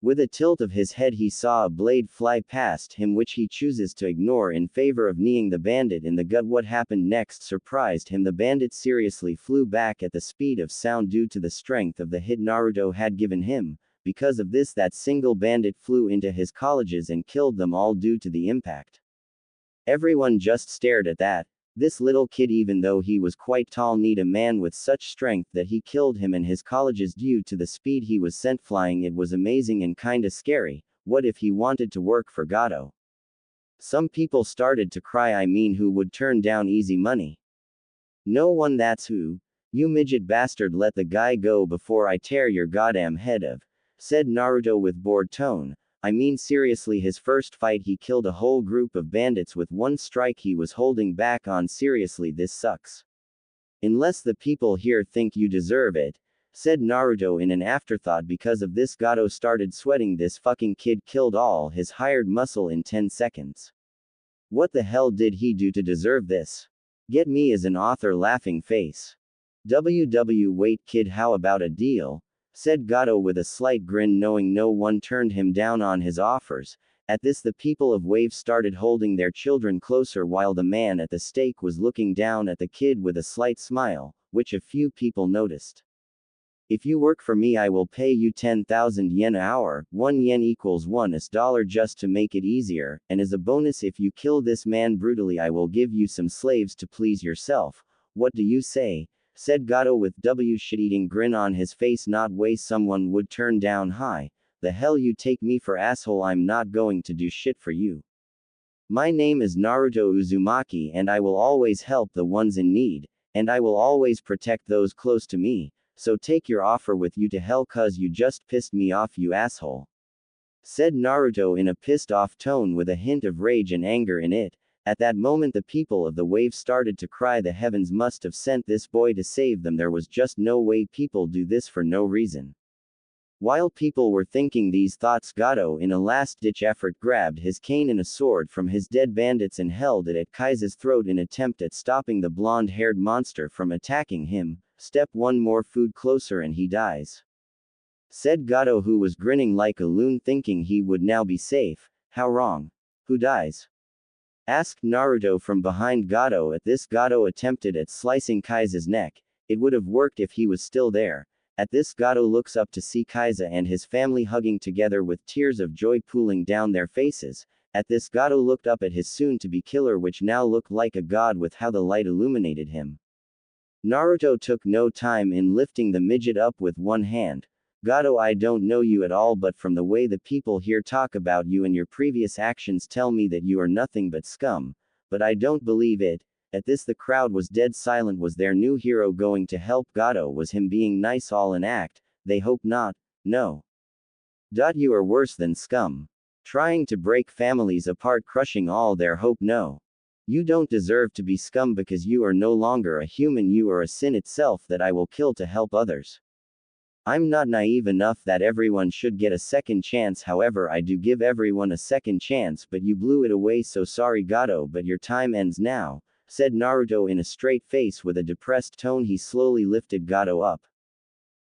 With a tilt of his head he saw a blade fly past him, which he chooses to ignore in favor of kneeing the bandit in the gut. What happened next surprised him. The bandit seriously flew back at the speed of sound due to the strength of the hit Naruto had given him. Because of this, that single bandit flew into his colleges and killed them all due to the impact. Everyone just stared at that. This little kid, even though he was quite tall, need a man with such strength that he killed him and his colleges due to the speed he was sent flying. It was amazing and kinda scary. What if he wanted to work for Gato? Some people started to cry. I mean, who would turn down easy money? No one. That's who. "You midget bastard, let the guy go before I tear your goddamn head off," said Naruto with bored tone. I mean, seriously, his first fight he killed a whole group of bandits with one strike he was holding back on. Seriously, this sucks. "Unless the people here think you deserve it," said Naruto in an afterthought. Because of this, Gato started sweating. This fucking kid killed all his hired muscle in 10 seconds. What the hell did he do to deserve this? Get me as an author, laughing face. Wait kid, how about a deal? Said Gato with a slight grin, knowing no one turned him down on his offers. At this, the people of Wave started holding their children closer while the man at the stake was looking down at the kid with a slight smile, which a few people noticed. "If you work for me, I will pay you 10,000 yen an hour, 1 yen equals $1 just to make it easier, and as a bonus, if you kill this man brutally, I will give you some slaves to please yourself. What do you say?" said Gato with shit-eating grin on his face. "Not way someone would turn down high. The hell you take me for, asshole? I'm not going to do shit for you. My name is Naruto Uzumaki and I will always help the ones in need, and I will always protect those close to me, so take your offer with you to hell, cuz you just pissed me off, you asshole," said Naruto in a pissed off tone with a hint of rage and anger in it. At that moment, the people of the Wave started to cry. The heavens must have sent this boy to save them. There was just no way people do this for no reason. While people were thinking these thoughts, Gato, in a last-ditch effort, grabbed his cane and a sword from his dead bandits and held it at Kai's throat in attempt at stopping the blonde-haired monster from attacking him. "Step one more food closer and he dies," said Gato, who was grinning like a loon, thinking he would now be safe. How wrong. Who dies? Asked Naruto from behind Gato. At this, Gato attempted at slicing Kaisa's neck. It would have worked if he was still there. At this, Gato looks up to see Kaisa and his family hugging together with tears of joy pooling down their faces. At this, Gato looked up at his soon-to-be killer, which now looked like a god with how the light illuminated him. Naruto took no time in lifting the midget up with one hand. Gato, I don't know you at all, but from the way the people here talk about you and your previous actions tell me that you are nothing but scum. But I don't believe it. At this, the crowd was dead silent. Was their new hero going to help Gato? Was him being nice all an act? They hope not. No. You are worse than scum. Trying to break families apart, crushing all their hope. No. You don't deserve to be scum because you are no longer a human. You are a sin itself that I will kill to help others. I'm not naive enough that everyone should get a second chance. However, I do give everyone a second chance, but you blew it away. So sorry, Gato, but your time ends now, said Naruto in a straight face with a depressed tone. He slowly lifted Gato up,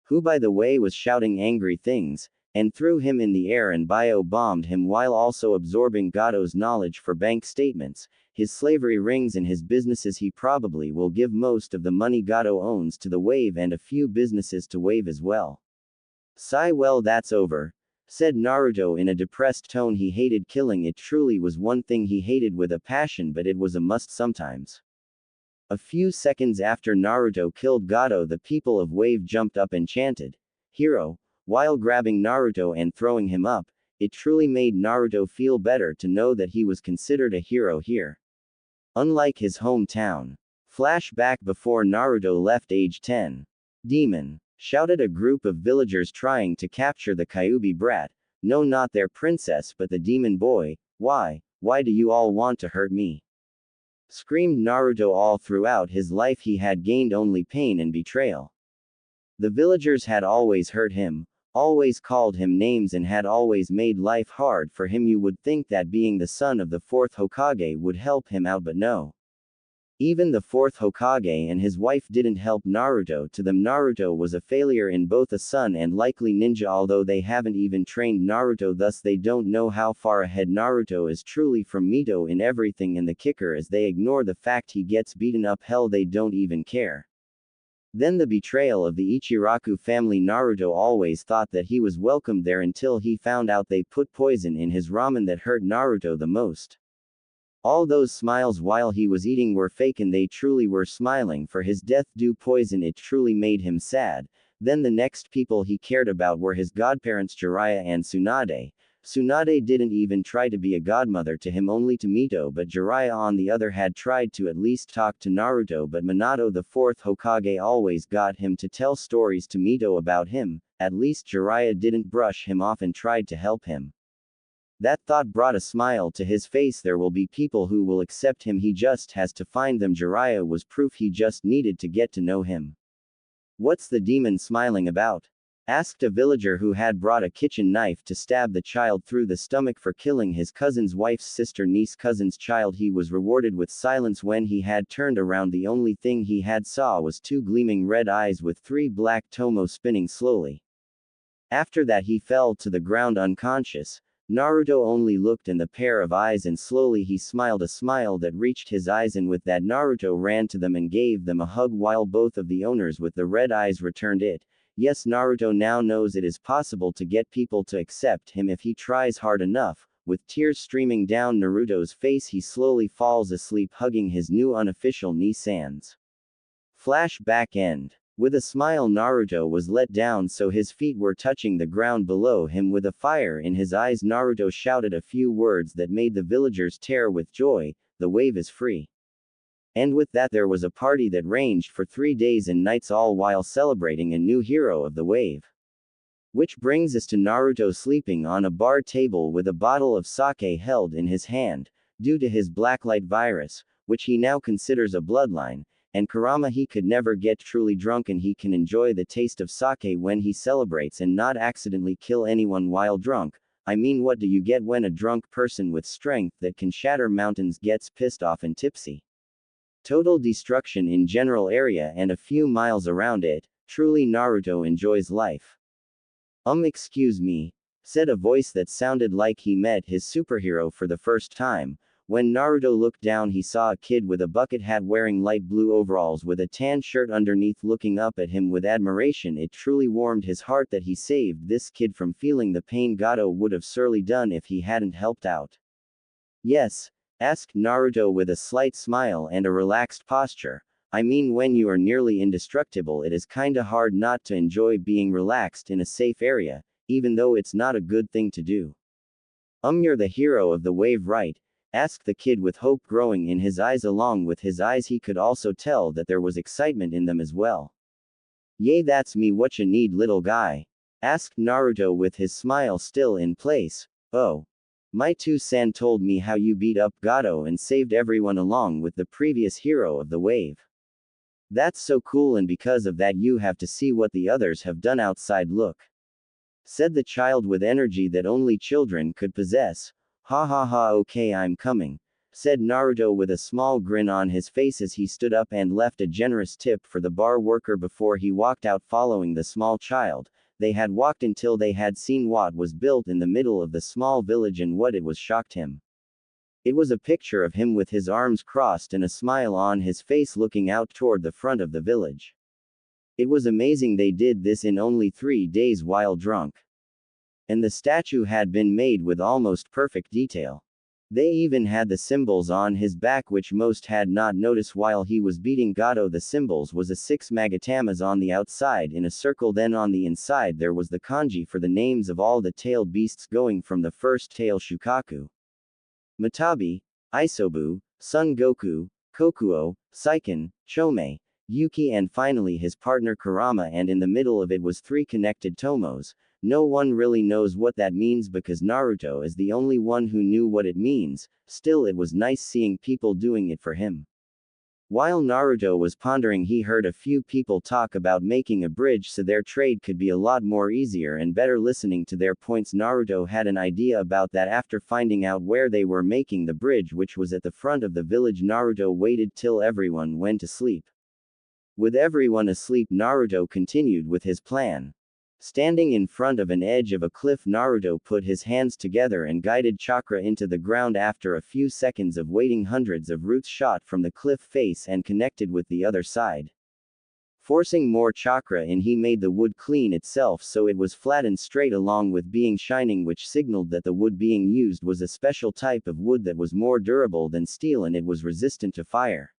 who by the way was shouting angry things, and threw him in the air and bio-bombed him while also absorbing Gato's knowledge for bank statements, his slavery rings and his businesses. He probably will give most of the money Gato owns to the Wave and a few businesses to Wave as well. Sigh. Well, that's over, said Naruto in a depressed tone. He hated killing. It truly was one thing he hated with a passion, but it was a must sometimes. A few seconds after Naruto killed Gato, the people of Wave jumped up and chanted, "Hero," while grabbing Naruto and throwing him up. It truly made Naruto feel better to know that he was considered a hero here. Unlike his hometown. Flashback before Naruto left age 10. Demon, shouted a group of villagers trying to capture the Kyuubi brat. No, not their princess, but the demon boy. Why do you all want to hurt me? Screamed Naruto. All throughout his life he had gained only pain and betrayal. The villagers had always hurt him, always called him names, and had always made life hard for him. You would think that being the son of the fourth Hokage would help him out, but no. Even the fourth Hokage and his wife didn't help Naruto. To them, Naruto was a failure in both a son and likely ninja, although they haven't even trained Naruto, thus they don't know how far ahead Naruto is truly from Mito in everything. And the kicker is they ignore the fact he gets beaten up. Hell, they don't even care. Then the betrayal of the Ichiraku family. Naruto always thought that he was welcomed there until he found out they put poison in his ramen. That hurt Naruto the most. All those smiles while he was eating were fake, and they truly were smiling for his death due poison. It truly made him sad. Then the next people he cared about were his godparents Jiraiya and Tsunade. Tsunade didn't even try to be a godmother to him, only to Mito, but Jiraiya on the other had tried to at least talk to Naruto, but Minato the fourth Hokage always got him to tell stories to Mito about him. At least Jiraiya didn't brush him off and tried to help him. That thought brought a smile to his face. There will be people who will accept him, he just has to find them. Jiraiya was proof, he just needed to get to know him. What's the demon smiling about? Asked a villager who had brought a kitchen knife to stab the child through the stomach for killing his cousin's wife's sister, niece, cousin's child. He was rewarded with silence. When he had turned around, the only thing he had saw was two gleaming red eyes with three black tomo spinning slowly. After that he fell to the ground unconscious. Naruto only looked in the pair of eyes and slowly he smiled, a smile that reached his eyes, and with that Naruto ran to them and gave them a hug while both of the owners with the red eyes returned it. Yes, Naruto now knows it is possible to get people to accept him if he tries hard enough. With tears streaming down Naruto's face, he slowly falls asleep hugging his new unofficial knee-sans. Flashback end. With a smile, Naruto was let down so his feet were touching the ground below him. With a fire in his eyes, Naruto shouted a few words that made the villagers tear with joy. The wave is free. And with that there was a party that ranged for 3 days and nights, all while celebrating a new hero of the wave. Which brings us to Naruto sleeping on a bar table with a bottle of sake held in his hand. Due to his blacklight virus, which he now considers a bloodline, and Kurama, he could never get truly drunk and he can enjoy the taste of sake when he celebrates and not accidentally kill anyone while drunk. I mean, what do you get when a drunk person with strength that can shatter mountains gets pissed off and tipsy? Total destruction in general area and a few miles around it. Truly Naruto enjoys life. Excuse me, said a voice that sounded like he met his superhero for the first time. When Naruto looked down, he saw a kid with a bucket hat wearing light blue overalls with a tan shirt underneath looking up at him with admiration. It truly warmed his heart that he saved this kid from feeling the pain Gato would have surely done if he hadn't helped out. Yes? Asked Naruto with a slight smile and a relaxed posture. I mean, when you are nearly indestructible, it is kinda hard not to enjoy being relaxed in a safe area, even though it's not a good thing to do. You're the hero of the wave, right? Asked the kid with hope growing in his eyes. Along with his eyes, he could also tell that there was excitement in them as well. Yay, that's me. What you need, little guy? Asked Naruto with his smile still in place. Oh. My two-san told me how you beat up Gato and saved everyone along with the previous hero of the wave. That's so cool, and because of that you have to see what the others have done outside. Look. Said the child with energy that only children could possess. Ha ha ha, okay, I'm coming. Said Naruto with a small grin on his face as he stood up and left a generous tip for the bar worker before he walked out following the small child. They had walked until they had seen what was built in the middle of the small village, and what it was shocked him. It was a picture of him with his arms crossed and a smile on his face looking out toward the front of the village. It was amazing they did this in only 3 days while drunk. And the statue had been made with almost perfect detail. They even had the symbols on his back, which most had not noticed while he was beating Gato. The symbols was a 6 magatamas on the outside in a circle, then on the inside there was the kanji for the names of all the tailed beasts, going from the first tail Shukaku, Matabi, Isobu, Son Goku, Kokuo, Seiken, Chome, Yuki, and finally his partner Kurama, and in the middle of it was 3 connected tomos. No one really knows what that means because Naruto is the only one who knew what it means. Still, it was nice seeing people doing it for him. While Naruto was pondering, he heard a few people talk about making a bridge so their trade could be a lot more easier and better. Listening to their points, Naruto had an idea about that. After finding out where they were making the bridge, which was at the front of the village, Naruto waited till everyone went to sleep. With everyone asleep, Naruto continued with his plan. Standing in front of an edge of a cliff, Naruto put his hands together and guided chakra into the ground. After a few seconds of waiting, hundreds of roots shot from the cliff face and connected with the other side. Forcing more chakra in, he made the wood clean itself so it was flat and straight, along with being shining, which signaled that the wood being used was a special type of wood that was more durable than steel and it was resistant to fire.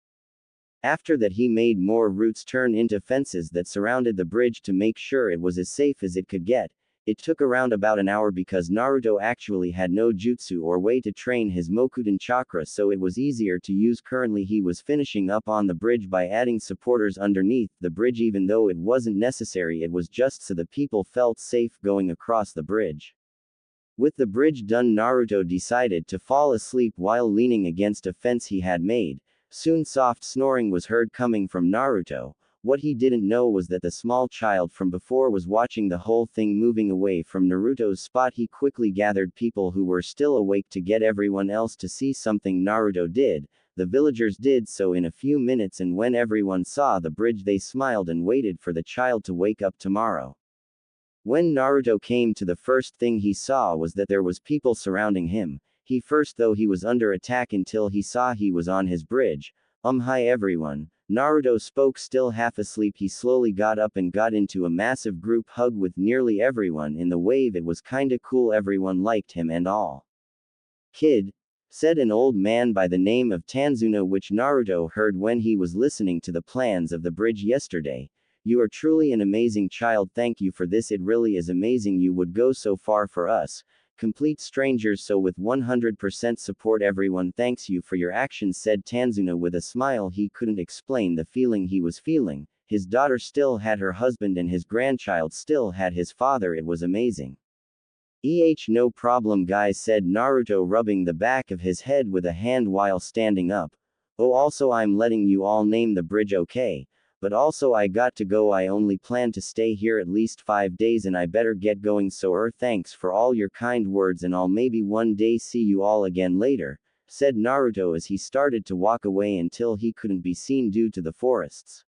After that, he made more roots turn into fences that surrounded the bridge to make sure it was as safe as it could get. It took around about an hour because Naruto actually had no jutsu or way to train his Mokudan chakra, so it was easier to use. Currently he was finishing up on the bridge by adding supporters underneath the bridge. Even though it wasn't necessary, it was just so the people felt safe going across the bridge. With the bridge done, Naruto decided to fall asleep while leaning against a fence he had made. Soon soft snoring was heard coming from Naruto. What he didn't know was that the small child from before was watching the whole thing. Moving away from Naruto's spot, he quickly gathered people who were still awake to get everyone else to see something Naruto did. The villagers did so in a few minutes, and when everyone saw the bridge, they smiled and waited for the child to wake up tomorrow. When Naruto came to, the first thing he saw was that there was people surrounding him. He first thought he was under attack until he saw he was on his bridge. Hi everyone. Naruto spoke, still half asleep. He slowly got up and got into a massive group hug with nearly everyone in the wave. It was kinda cool, everyone liked him and all. Kid, said an old man by the name of Tanzuna, which Naruto heard when he was listening to the plans of the bridge yesterday. You are truly an amazing child. Thank you for this. It really is amazing you would go so far for us, complete strangers, so with 100% support. Everyone thanks you for your actions, said Tanzuna with a smile. He couldn't explain the feeling he was feeling. His daughter still had her husband and his grandchild still had his father. It was amazing. No problem guys, said Naruto, rubbing the back of his head with a hand while standing up. Oh, also I'm letting you all name the bridge, okay? But also I got to go. I only plan to stay here at least 5 days and I better get going, so thanks for all your kind words and I'll maybe one day see you all again later, said Naruto as he started to walk away until he couldn't be seen due to the forests.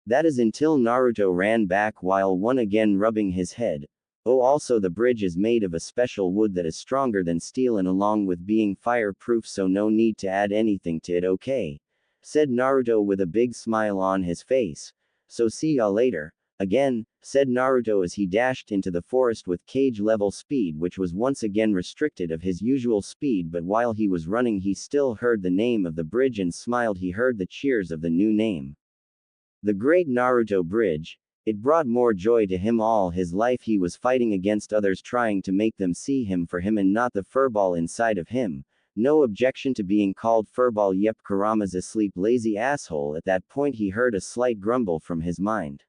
That is until Naruto ran back while one again rubbing his head. Oh, also the bridge is made of a special wood that is stronger than steel and along with being fireproof, so no need to add anything to it, okay? Said Naruto with a big smile on his face. So see ya later. Again, said Naruto as he dashed into the forest with cage-level speed, which was once again restricted of his usual speed, but while he was running he still heard the name of the bridge and smiled. He heard the cheers of the new name. The Great Naruto Bridge. It brought more joy to him. All his life he was fighting against others, trying to make them see him for him and not the furball inside of him. No objection to being called furball. Yep, Kurama's asleep, lazy asshole. At that point he heard a slight grumble from his mind.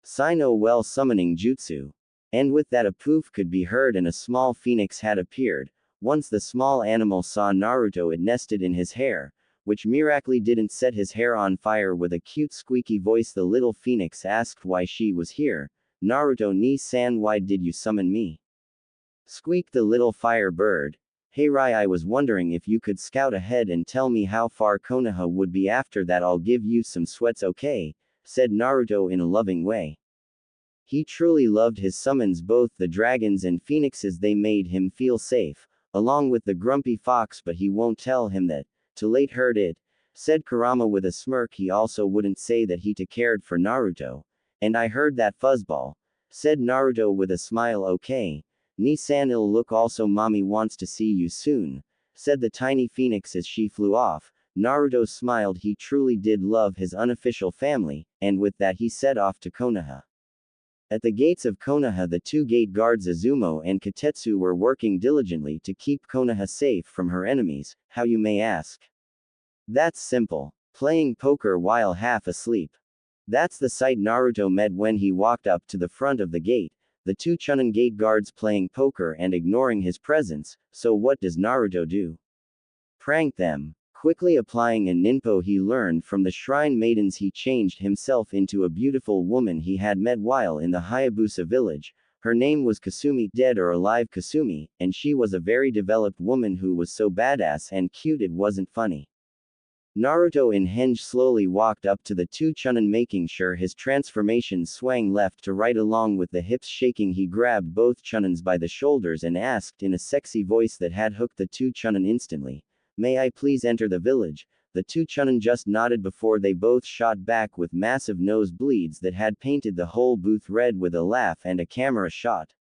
Sino well summoning jutsu. And with that a poof could be heard and a small phoenix had appeared. Once the small animal saw Naruto, it nested in his hair, which miraculously didn't set his hair on fire. With a cute squeaky voice the little phoenix asked why she was here. Naruto ni-san, why did you summon me? Squeaked the little fire bird. Hey Rai, I was wondering if you could scout ahead and tell me how far Konoha would be. After that I'll give you some sweats, okay? Said Naruto in a loving way. He truly loved his summons, both the dragons and phoenixes. They made him feel safe, along with the grumpy fox, but he won't tell him that. Too late, heard it, said Kurama with a smirk. He also wouldn't say that he cared for Naruto. And I heard that, fuzzball, said Naruto with a smile. Okay. Ni-san, it'll look. Also mommy wants to see you soon, said the tiny phoenix as she flew off. Naruto smiled. He truly did love his unofficial family, and with that he set off to Konoha. At the gates of Konoha the two gate guards Izumo and Katetsu were working diligently to keep Konoha safe from her enemies. How, you may ask? That's simple. Playing poker while half asleep. That's the sight Naruto met when he walked up to the front of the gate, the two Chunin gate guards playing poker and ignoring his presence. So what does Naruto do? Prank them. Quickly applying a ninpo he learned from the shrine maidens, he changed himself into a beautiful woman he had met while in the Hayabusa village. Her name was Kasumi, dead or alive Kasumi, and she was a very developed woman who was so badass and cute it wasn't funny. Naruto in henge slowly walked up to the two Chunin, making sure his transformation swang left to right along with the hips shaking. He grabbed both Chunins by the shoulders and asked in a sexy voice that had hooked the two Chunin instantly. May I please enter the village? The two Chunin just nodded before they both shot back with massive nosebleeds that had painted the whole booth red with a laugh and a camera shot.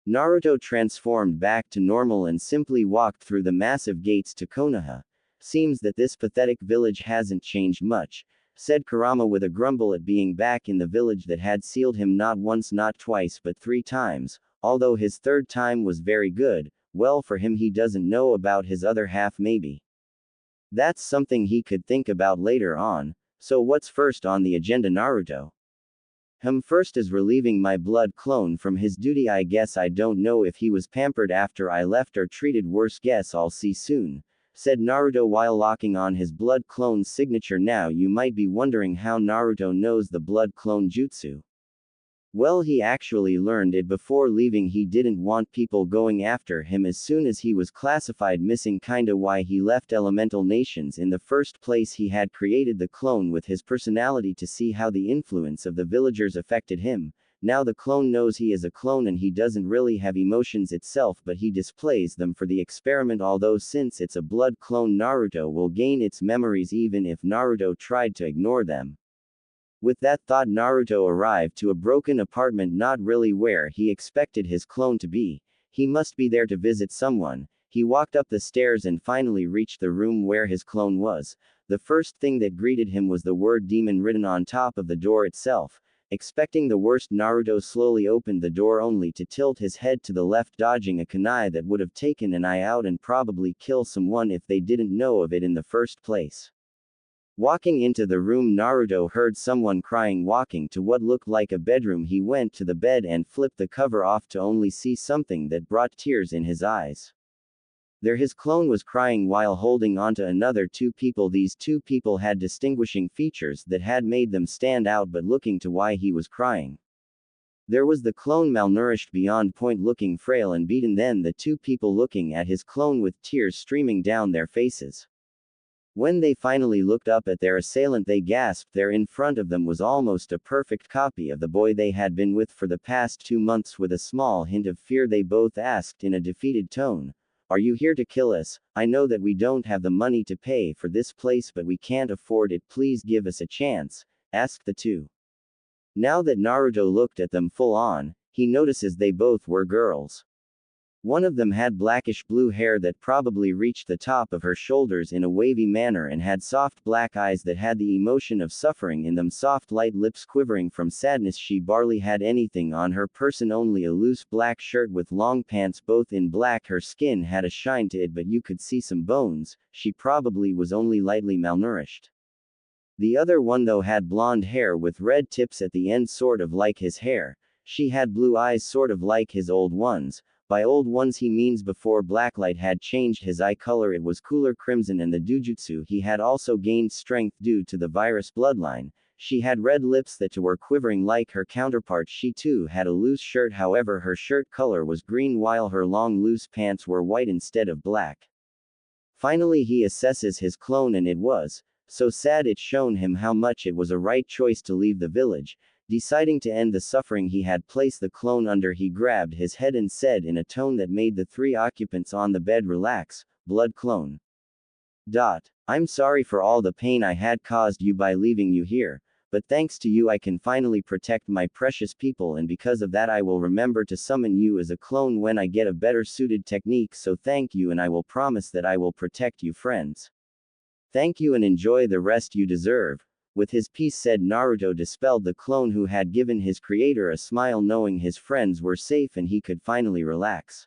Naruto transformed back to normal and simply walked through the massive gates to Konoha. Seems that this pathetic village hasn't changed much, said Kurama with a grumble at being back in the village that had sealed him not once, not twice, but 3 times, although his third time was very good. Well, for him, he doesn't know about his other half. Maybe that's something he could think about later on. So what's first on the agenda, Naruto? First is relieving my blood clone from his duty. I guess. I don't know if he was pampered after I left or treated worse. Guess I'll see soon, said Naruto while locking on his blood clone's signature. Now you might be wondering how Naruto knows the blood clone jutsu. Well, he actually learned it before leaving. He didn't want people going after him as soon as he was classified missing, kinda why he left elemental nations in the first place. He had created the clone with his personality to see how the influence of the villagers affected him. Now the clone knows he is a clone and he doesn't really have emotions itself, but he displays them for the experiment. Although since it's a blood clone, Naruto will gain its memories even if Naruto tried to ignore them. With that thought, Naruto arrived to a broken apartment, not really where he expected his clone to be. He must be there to visit someone. He walked up the stairs and finally reached the room where his clone was. The first thing that greeted him was the word demon written on top of the door itself. Expecting the worst, Naruto slowly opened the door only to tilt his head to the left, dodging a kunai that would have taken an eye out and probably kill someone if they didn't know of it in the first place. Walking into the room, Naruto heard someone crying. Walking to what looked like a bedroom, he went to the bed and flipped the cover off to only see something that brought tears in his eyes. There his clone was crying while holding onto another 2 people. These 2 people had distinguishing features that had made them stand out, but looking to why he was crying. There was the clone, malnourished beyond point, looking frail and beaten, then the 2 people looking at his clone with tears streaming down their faces. When they finally looked up at their assailant, they gasped. There in front of them was almost a perfect copy of the boy they had been with for the past 2 months. With a small hint of fear, they both asked in a defeated tone, "Are you here to kill us? I know that we don't have the money to pay for this place, but we can't afford it. Please give us a chance," asked the two. Now that Naruto looked at them full on, he notices they both were girls. One of them had blackish blue hair that probably reached the top of her shoulders in a wavy manner and had soft black eyes that had the emotion of suffering in them, soft light lips quivering from sadness. She barely had anything on her person, only a loose black shirt with long pants, both in black. Her skin had a shine to it, but you could see some bones. She probably was only lightly malnourished. The other one though had blonde hair with red tips at the end, sort of like his hair. She had blue eyes, sort of like his old ones. By old ones he means before blacklight had changed his eye color. It was cooler crimson, and the dujutsu he had also gained strength due to the virus bloodline. She had red lips that were quivering like her counterpart. She too had a loose shirt, however her shirt color was green while her long loose pants were white instead of black. Finally he assesses his clone, and it was so sad it shown him how much it was a right choice to leave the village. Deciding to end the suffering he had placed the clone under, he grabbed his head and said in a tone that made the three occupants on the bed relax, "Blood clone. I'm sorry for all the pain I had caused you by leaving you here, but thanks to you I can finally protect my precious people, and because of that I will remember to summon you as a clone when I get a better suited technique, so thank you, and I will promise that I will protect you friends. Thank you and enjoy the rest you deserve." With his peace said, Naruto dispelled the clone, who had given his creator a smile knowing his friends were safe and he could finally relax.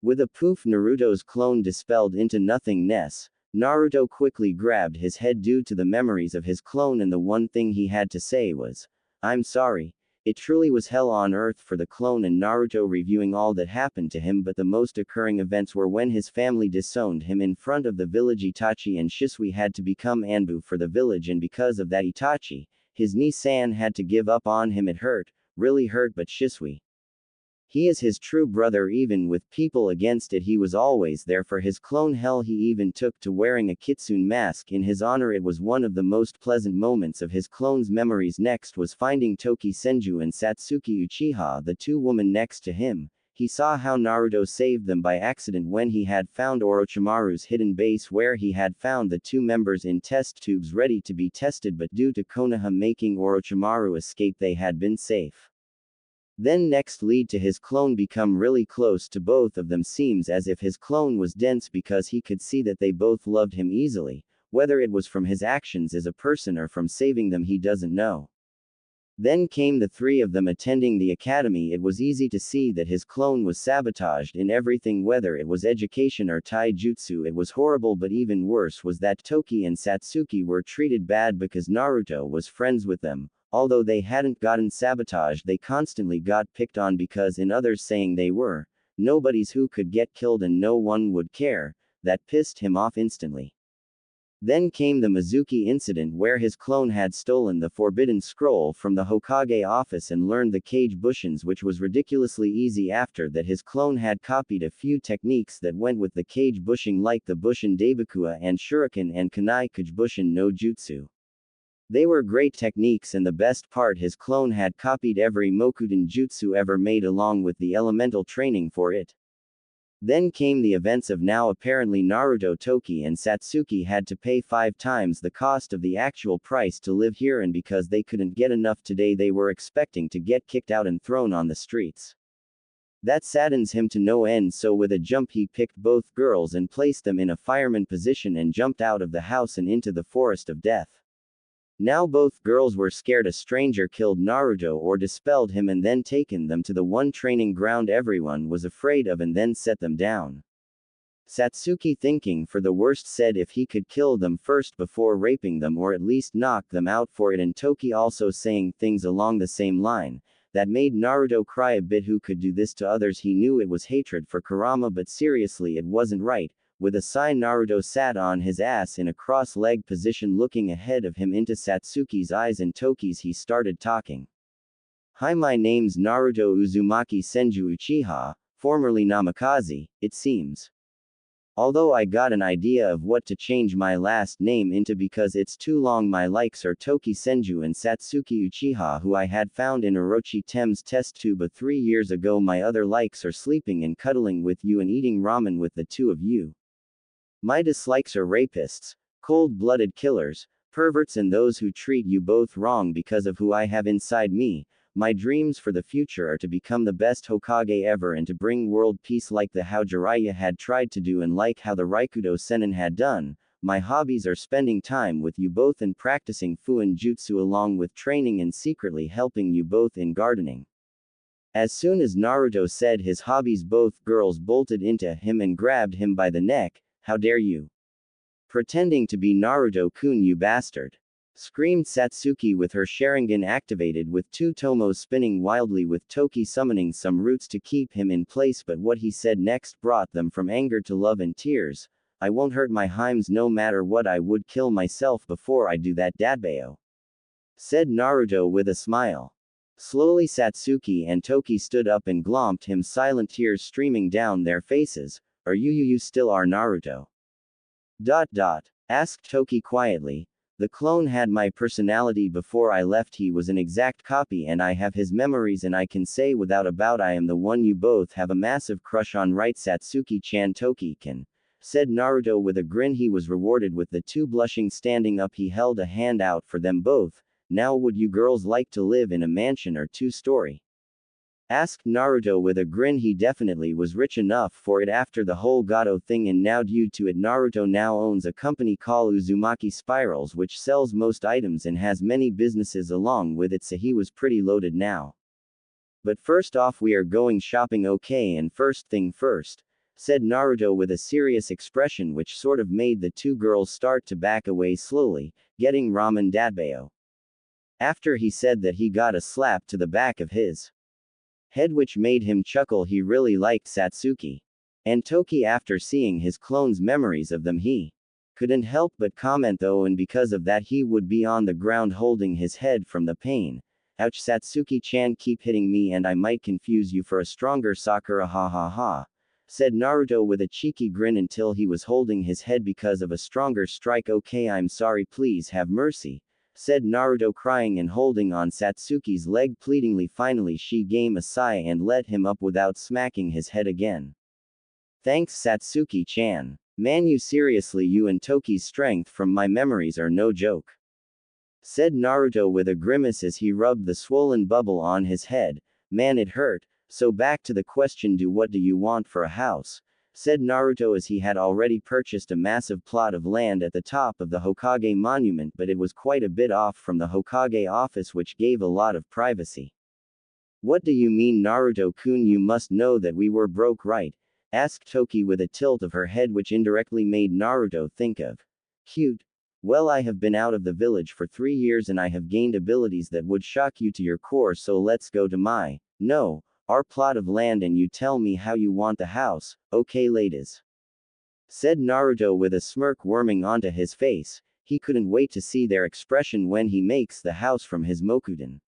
With a poof, Naruto's clone dispelled into nothingness. Naruto quickly grabbed his head due to the memories of his clone, and the one thing he had to say was, "I'm sorry." It truly was hell on earth for the clone and Naruto, reviewing all that happened to him, but the most occurring events were when his family disowned him in front of the village. Itachi and Shisui had to become Anbu for the village, and because of that Itachi, his Ni-san, had to give up on him. It hurt, really hurt, but Shisui, he is his true brother. Even with people against it, he was always there for his clone. Hell, he even took to wearing a kitsune mask in his honor. It was one of the most pleasant moments of his clone's memories. Next was finding Toki Senju and Satsuki Uchiha, the two women next to him. He saw how Naruto saved them by accident when he had found Orochimaru's hidden base, where he had found the two members in test tubes ready to be tested, but due to Konoha making Orochimaru escape, they had been safe. Then next lead to his clone become really close to both of them. Seems as if his clone was dense because he could see that they both loved him easily. Whether it was from his actions as a person or from saving them, he doesn't know. Then came the three of them attending the academy. It was easy to see that his clone was sabotaged in everything, whether it was education or taijutsu. It was horrible, but even worse was that Toki and Satsuki were treated bad because Naruto was friends with them. Although they hadn't gotten sabotaged, they constantly got picked on because in others saying they were nobodies who could get killed and no one would care. That pissed him off instantly. Then came the Mizuki incident, where his clone had stolen the forbidden scroll from the Hokage office and learned the Kage Bushins, which was ridiculously easy. After that, his clone had copied a few techniques that went with the Kage Bushing, like the Bushin Daibakua and Shuriken and Kunai Kage Bushin no Jutsu. They were great techniques, and the best part, his clone had copied every Mokuden Jutsu ever made along with the elemental training for it. Then came the events of now apparently Naruto, Toki and Satsuki had to pay 5 times the cost of the actual price to live here, and because they couldn't get enough today, they were expecting to get kicked out and thrown on the streets. That saddens him to no end, so with a jump he picked both girls and placed them in a fireman position and jumped out of the house and into the forest of death. Now both girls were scared a stranger killed Naruto or dispelled him and then taken them to the one training ground everyone was afraid of and then set them down. Satsuki, thinking for the worst, said if he could kill them first before raping them, or at least knock them out for it, and Toki also saying things along the same line. That made Naruto cry a bit. Who could do this to others? He knew it was hatred for Kurama, but seriously it wasn't right. With a sigh, Naruto sat on his ass in a cross-legged position, looking ahead of him into Satsuki's eyes and Toki's. He started talking. "Hi, my name's Naruto Uzumaki Senju Uchiha, formerly Namikaze, it seems. Although I got an idea of what to change my last name into because it's too long. My likes are Toki Senju and Satsuki Uchiha, who I had found in Orochi Tem's test tube 3 years ago. My other likes are sleeping and cuddling with you and eating ramen with the two of you. My dislikes are rapists, cold-blooded killers, perverts and those who treat you both wrong because of who I have inside me. My dreams for the future are to become the best Hokage ever and to bring world peace like the how Jiraiya had tried to do and like how the Raikudo Sennin had done. My hobbies are spending time with you both and practicing Fuin Jutsu along with training and secretly helping you both in gardening. As soon as Naruto said his hobbies, both girls bolted into him and grabbed him by the neck. How dare you? Pretending to be Naruto-kun, you bastard! Screamed Satsuki with her Sharingan activated with two tomos spinning wildly with Toki summoning some roots to keep him in place, but what he said next brought them from anger to love and tears. I won't hurt my Himes no matter what. I would kill myself before I do that, Dadbao, said Naruto with a smile. Slowly Satsuki and Toki stood up and glomped him, silent tears streaming down their faces. Are you still are Naruto? Asked Toki quietly. The clone had my personality before I left. He was an exact copy and I have his memories, and I can say without a doubt I am the one you both have a massive crush on, right? Satsuki-chan. Toki-can, said Naruto with a grin. He was rewarded with the two blushing standing up. He held a hand out for them both. Now would you girls like to live in a mansion or two-story? Asked Naruto with a grin. He definitely was rich enough for it after the whole Gato thing, and now due to it Naruto now owns a company called Uzumaki Spirals which sells most items and has many businesses along with it, so he was pretty loaded now. But first off we are going shopping, okay? And first thing first, said Naruto with a serious expression which sort of made the two girls start to back away slowly, getting ramen, Dadbao. After he said that he got a slap to the back of his head which made him chuckle. He really liked Satsuki and Toki. After seeing his clone's memories of them, he couldn't help but comment though, and because of that he would be on the ground holding his head from the pain. Ouch, Satsuki-chan, keep hitting me and I might confuse you for a stronger Sakura, ha ha ha, said Naruto with a cheeky grin until he was holding his head because of a stronger strike. Okay, I'm sorry, please have mercy, said Naruto crying and holding on Satsuki's leg pleadingly. Finally she gave a sigh and let him up without smacking his head again. Thanks, Satsuki-chan. Man, you seriously, you and Toki's strength from my memories are no joke, said Naruto with a grimace as he rubbed the swollen bubble on his head. Man, it hurt. So back to the question, what do you want for a house? Said Naruto as he had already purchased a massive plot of land at the top of the Hokage monument, but it was quite a bit off from the Hokage office which gave a lot of privacy. What do you mean, Naruto-kun? You must know that we were broke, right? Asked Toki with a tilt of her head which indirectly made Naruto think of cute. Well, I have been out of the village for 3 years and I have gained abilities that would shock you to your core, so let's go to our plot of land and you tell me how you want the house, okay ladies? Said Naruto with a smirk worming onto his face. He couldn't wait to see their expression when he makes the house from his Mokudan.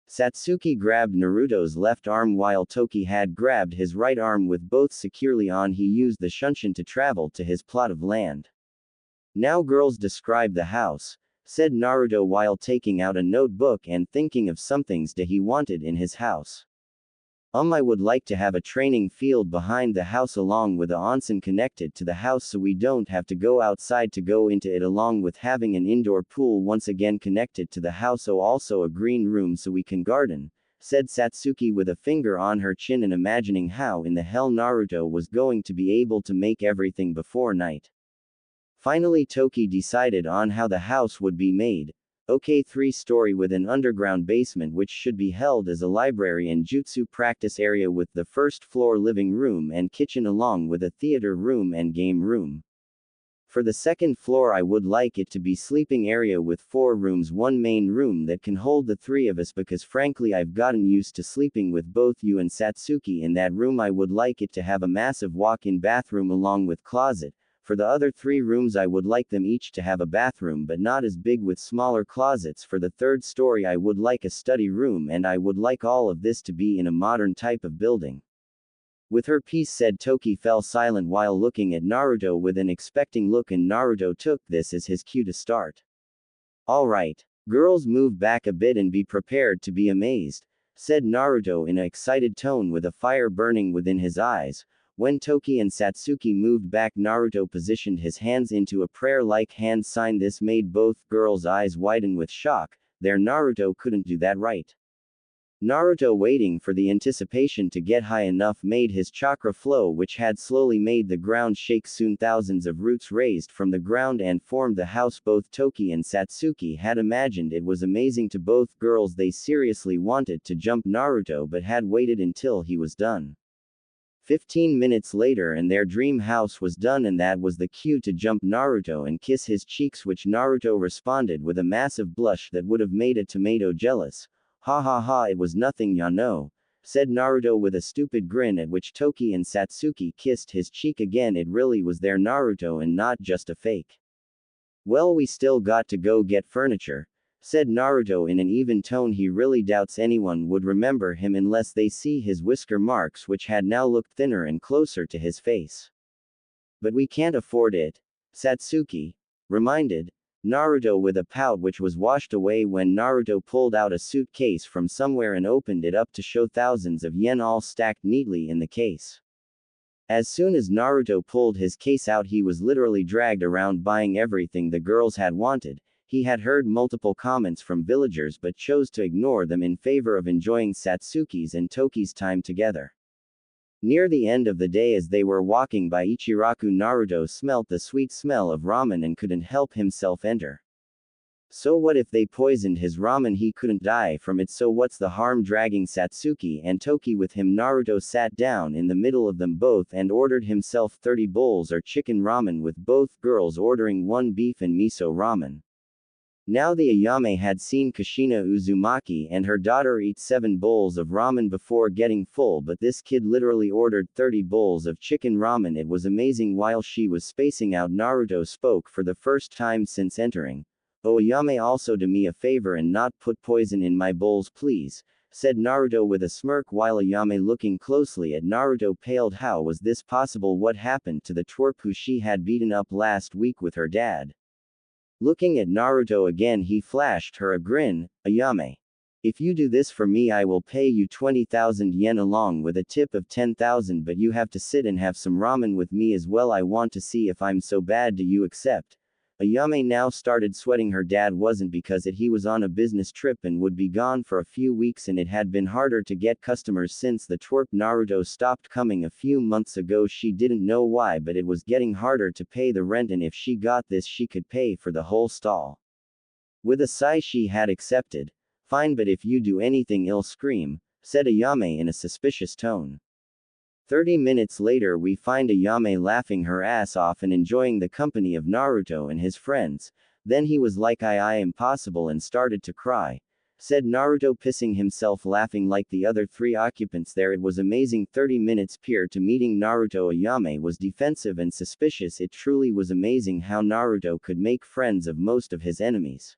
Satsuki grabbed Naruto's left arm while Toki had grabbed his right arm with both securely on. He used the shunshin to travel to his plot of land. Now girls, describe the house, said Naruto while taking out a notebook and thinking of some things that he wanted in his house. I would like to have a training field behind the house along with a onsen connected to the house so we don't have to go outside to go into it, along with having an indoor pool once again connected to the house. Also a green room so we can garden, said Satsuki with a finger on her chin and imagining how in the hell Naruto was going to be able to make everything before night. Finally Toki decided on how the house would be made. Okay, 3-story with an underground basement which should be held as a library and jutsu practice area, with the first floor living room and kitchen along with a theater room and game room. For the second floor I would like it to be sleeping area with 4 rooms, 1 main room that can hold the 3 of us, because frankly I've gotten used to sleeping with both you and Satsuki in that room. I would like it to have a massive walk-in bathroom along with closet. For the other 3 rooms I would like them each to have a bathroom but not as big, with smaller closets. For the 3rd story I would like a study room, and I would like all of this to be in a modern type of building. With her piece said, Toki fell silent while looking at Naruto with an expecting look, and Naruto took this as his cue to start. Alright. Girls, move back a bit and be prepared to be amazed, said Naruto in an excited tone with a fire burning within his eyes. When Toki and Satsuki moved back, Naruto positioned his hands into a prayer-like hand sign. This made both girls' eyes widen with shock. Their Naruto couldn't do that right. Naruto, waiting for the anticipation to get high enough, made his chakra flow, which had slowly made the ground shake. Soon thousands of roots raised from the ground and formed the house both Toki and Satsuki had imagined. It was amazing to both girls. They seriously wanted to jump Naruto but had waited until he was done. 15 minutes later and their dream house was done, and that was the cue to jump Naruto and kiss his cheeks, which Naruto responded with a massive blush that would have made a tomato jealous. Ha ha ha, it was nothing, ya know, said Naruto with a stupid grin, at which Toki and Satsuki kissed his cheek again. It really was their Naruto and not just a fake. Well, we still got to go get furniture, said Naruto in an even tone. He really doubts anyone would remember him unless they see his whisker marks, which had now looked thinner and closer to his face. But we can't afford it, Satsuki reminded Naruto with a pout, which was washed away when Naruto pulled out a suitcase from somewhere and opened it up to show thousands of yen all stacked neatly in the case. As soon as Naruto pulled his case out, he was literally dragged around buying everything the girls had wanted. He had heard multiple comments from villagers but chose to ignore them in favor of enjoying Satsuki's and Toki's time together. Near the end of the day, as they were walking by Ichiraku, Naruto smelt the sweet smell of ramen and couldn't help himself enter. So what if they poisoned his ramen? He couldn't die from it, so what's the harm dragging Satsuki and Toki with him? Naruto sat down in the middle of them both and ordered himself 30 bowls or chicken ramen, with both girls ordering 1 beef and miso ramen. Now the Ayame had seen Kushina Uzumaki and her daughter eat 7 bowls of ramen before getting full, but this kid literally ordered 30 bowls of chicken ramen. It was amazing. While she was spacing out, Naruto spoke for the first time since entering. Oh Ayame, also do me a favor and not put poison in my bowls please, said Naruto with a smirk, while Ayame, looking closely at Naruto, paled. How was this possible? What happened to the twerp who she had beaten up last week with her dad? Looking at Naruto again, he flashed her a grin. Ayame, if you do this for me, I will pay you 20,000 yen along with a tip of 10,000, but you have to sit and have some ramen with me as well. I want to see if I'm so bad. Do you accept? Ayame now started sweating. Her dad wasn't, because he was on a business trip and would be gone for a few weeks, and it had been harder to get customers since the twerp Naruto stopped coming a few months ago. She didn't know why, but it was getting harder to pay the rent, and if she got this, she could pay for the whole stall. With a sigh, she had accepted. Fine, but if you do anything, I'll scream, said Ayame in a suspicious tone. 30 minutes later, we find Ayame laughing her ass off and enjoying the company of Naruto and his friends. Then he was like, I impossible, and started to cry, said Naruto, pissing himself laughing like the other 3 occupants there. It was amazing. 30 minutes prior to meeting Naruto, Ayame was defensive and suspicious. It truly was amazing how Naruto could make friends of most of his enemies.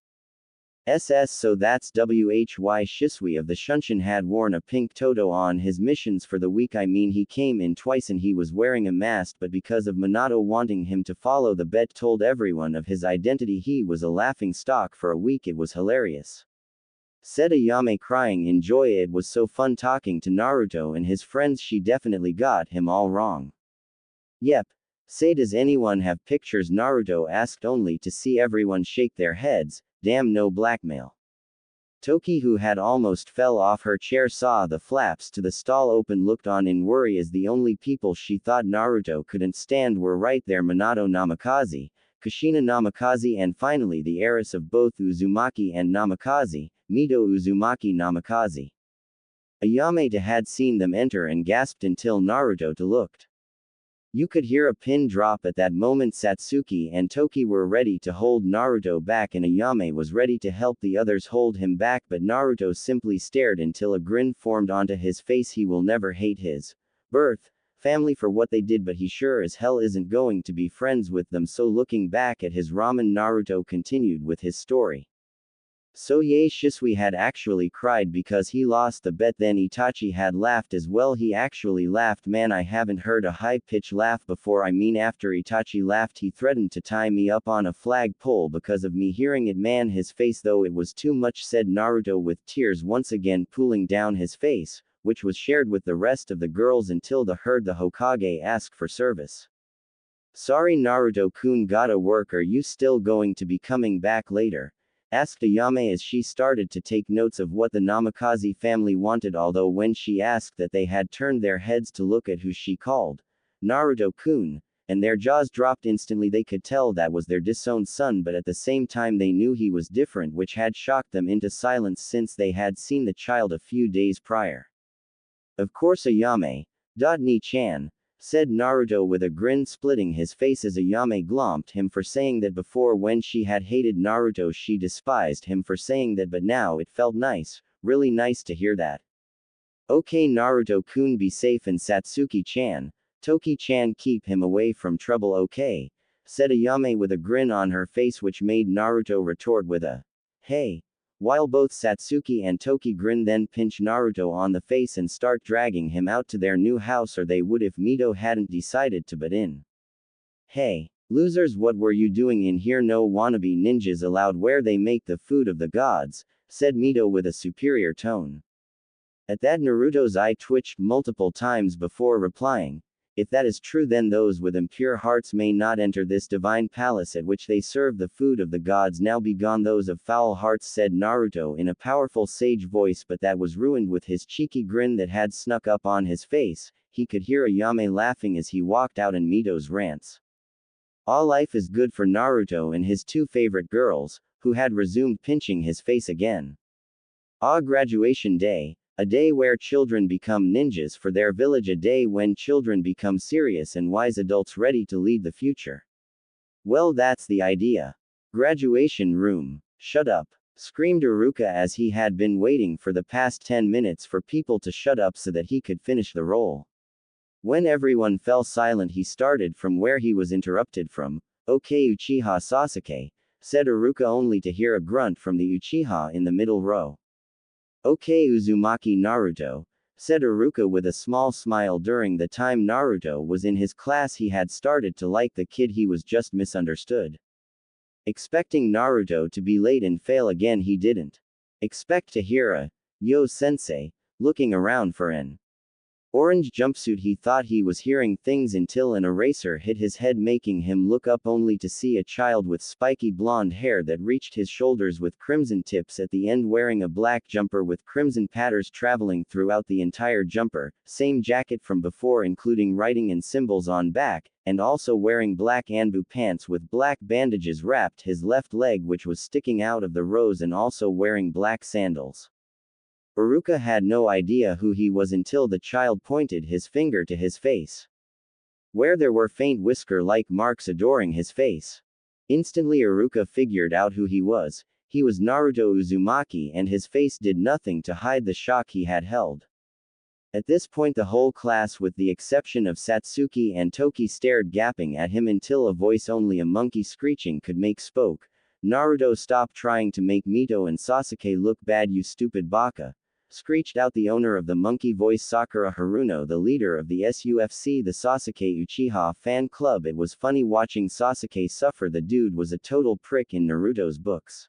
So that's why Shisui of the Shunshin had worn a pink toto on his missions for the week. I mean, he came in twice and he was wearing a mask, but because of Minato wanting him to follow the bet, told everyone of his identity. He was a laughing stock for a week. It was hilarious, said Ayame, crying in joy. It was so fun talking to Naruto and his friends. She definitely got him all wrong. Yep. Say, does anyone have pictures? Naruto asked, only to see everyone shake their heads. Damn, no blackmail. Toki, who had almost fell off her chair, saw the flaps to the stall open, looked on in worry, as the only people she thought Naruto couldn't stand were right there: Minato Namikaze, Kushina Namikaze, and finally the heiress of both Uzumaki and Namikaze, Mito Uzumaki Namikaze. Ayame had seen them enter and gasped until Naruto looked. You could hear a pin drop at that moment. Satsuki and Toki were ready to hold Naruto back, and Ayame was ready to help the others hold him back, but Naruto simply stared until a grin formed onto his face. He will never hate his birth family for what they did, but he sure as hell isn't going to be friends with them. So looking back at his ramen, Naruto continued with his story. So Ye Shisui had actually cried because he lost the bet. Then Itachi had laughed as well. He actually laughed. Man, I haven't heard a high-pitched laugh before. I mean, after Itachi laughed, he threatened to tie me up on a flagpole because of me hearing it. Man, his face though, it was too much, said Naruto with tears once again pooling down his face, which was shared with the rest of the girls until the Hokage asked for service. Sorry Naruto-kun, gotta work. Are you still going to be coming back later? Asked Ayame as she started to take notes of what the Namikaze family wanted, although when she asked that, they had turned their heads to look at who she called Naruto-kun, and their jaws dropped instantly. They could tell that was their disowned son, but at the same time they knew he was different, which had shocked them into silence since they had seen the child a few days prior. Of course Ayame. Ni-chan, said Naruto with a grin, splitting his face as Ayame glomped him for saying that before. When she had hated Naruto, she despised him for saying that, but now it felt nice, really nice to hear that. Okay Naruto-kun, be safe, and Satsuki-chan, Toki-chan, keep him away from trouble, okay? Said Ayame with a grin on her face, which made Naruto retort with a hey. While both Satsuki and Toki grin, then pinch Naruto on the face and start dragging him out to their new house, or they would if Mito hadn't decided to butt in. Hey, losers, what were you doing in here? No wannabe ninjas allowed where they make the food of the gods, said Mito with a superior tone. At that, Naruto's eye twitched multiple times before replying, if that is true, then those with impure hearts may not enter this divine palace at which they serve the food of the gods. Now be gone those of foul hearts, said Naruto in a powerful sage voice, but that was ruined with his cheeky grin that had snuck up on his face. He could hear Ayame laughing as he walked out in Mito's rants. All life is good for Naruto and his two favorite girls, who had resumed pinching his face again. Graduation day. A day where children become ninjas for their village, a day when children become serious and wise adults ready to lead the future. Well, that's the idea. Graduation room. Shut up, screamed Iruka as he had been waiting for the past 10 minutes for people to shut up so that he could finish the role. When everyone fell silent, he started from where he was interrupted from. Okay Uchiha Sasuke, said Iruka, only to hear a grunt from the Uchiha in the middle row. Okay Uzumaki Naruto, said Iruka with a small smile. During the time Naruto was in his class, he had started to like the kid. He was just misunderstood. Expecting Naruto to be late and fail again, he didn't expect to hear a "Yo sensei," looking around for an orange jumpsuit. He thought he was hearing things until an eraser hit his head, making him look up only to see a child with spiky blonde hair that reached his shoulders with crimson tips at the end, wearing a black jumper with crimson patterns traveling throughout the entire jumper, same jacket from before including writing and symbols on back, and also wearing black anbu pants with black bandages wrapped his left leg, which was sticking out of the rows, and also wearing black sandals. Iruka had no idea who he was until the child pointed his finger to his face, where there were faint whisker-like marks adoring his face. Instantly Iruka figured out who he was. He was Naruto Uzumaki, and his face did nothing to hide the shock he had held. At this point the whole class, with the exception of Satsuki and Toki, stared gaping at him until a voice only a monkey screeching could make spoke. Naruto, stop trying to make Mito and Sasuke look bad, you stupid baka, screeched out the owner of the monkey voice, Sakura Haruno, the leader of the SUFC, the Sasuke Uchiha fan club. It was funny watching Sasuke suffer. The dude was a total prick in Naruto's books.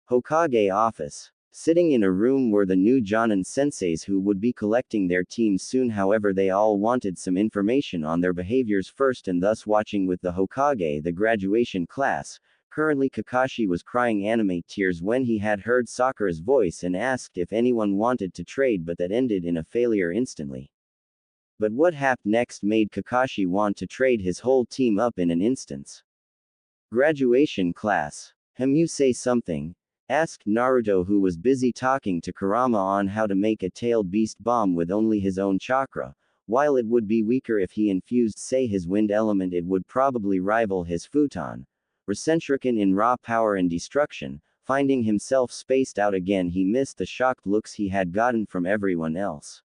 Hokage office. Sitting in a room were the new Jonin senseis who would be collecting their teams soon. However, they all wanted some information on their behaviors first, and thus watching with the Hokage the graduation class. Currently Kakashi was crying anime tears when he had heard Sakura's voice and asked if anyone wanted to trade, but that ended in a failure instantly. But what happened next made Kakashi want to trade his whole team up in an instance. Graduation class. You say something? Asked Naruto, who was busy talking to Kurama on how to make a tailed beast bomb with only his own chakra. While it would be weaker if he infused, say, his wind element, it would probably rival his futon. Rasenshuriken in raw power and destruction. Finding himself spaced out again, he missed the shocked looks he had gotten from everyone else.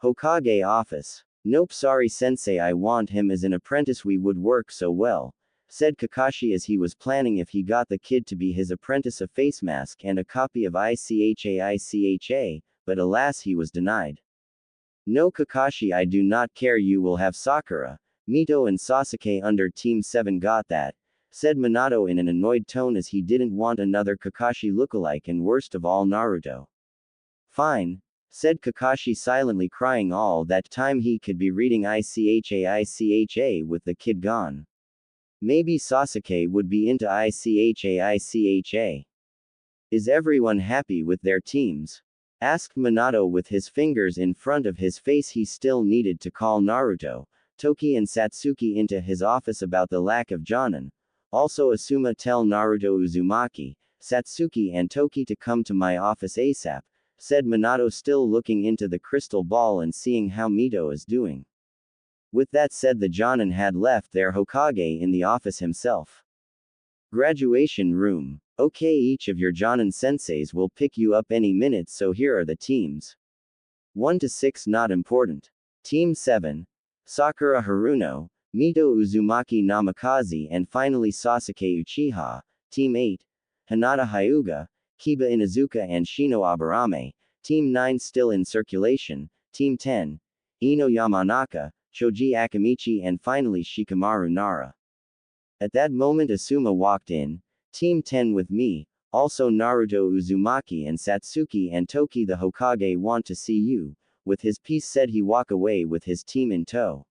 Hokage office. Nope, sorry sensei, I want him as an apprentice, we would work so well, said Kakashi as he was planning if he got the kid to be his apprentice a face mask and a copy of ICHA, but alas he was denied. No Kakashi, I do not care, you will have Sakura, Mito and Sasuke under Team 7 got that, said Minato in an annoyed tone as he didn't want another Kakashi lookalike and worst of all Naruto. Fine, said Kakashi silently, crying all that time he could be reading ICHA with the kid gone. Maybe Sasuke would be into ICHA. Is everyone happy with their teams? Asked Minato with his fingers in front of his face. He still needed to call Naruto, Toki and Satsuki into his office about the lack of Jonin. Also Asuma, tell Naruto, Uzumaki, Satsuki and Toki to come to my office ASAP, said Minato, still looking into the crystal ball and seeing how Mito is doing. With that said, the Jonin had left their Hokage in the office himself. Graduation room. Okay, each of your Jonin senseis will pick you up any minute, so here are the teams. 1 to 6 not important. Team 7. Sakura Haruno, Mito Uzumaki Namikaze and finally Sasuke Uchiha. Team 8. Hinata Hyuga, Kiba Inuzuka and Shino Aburame. Team 9 still in circulation. Team 10. Ino Yamanaka, Choji Akamichi and finally Shikamaru Nara. At that moment Asuma walked in. Team 10 with me, also Naruto, Uzumaki and Satsuki and Toki, the Hokage want to see you, with his piece, said he walk away with his team in tow.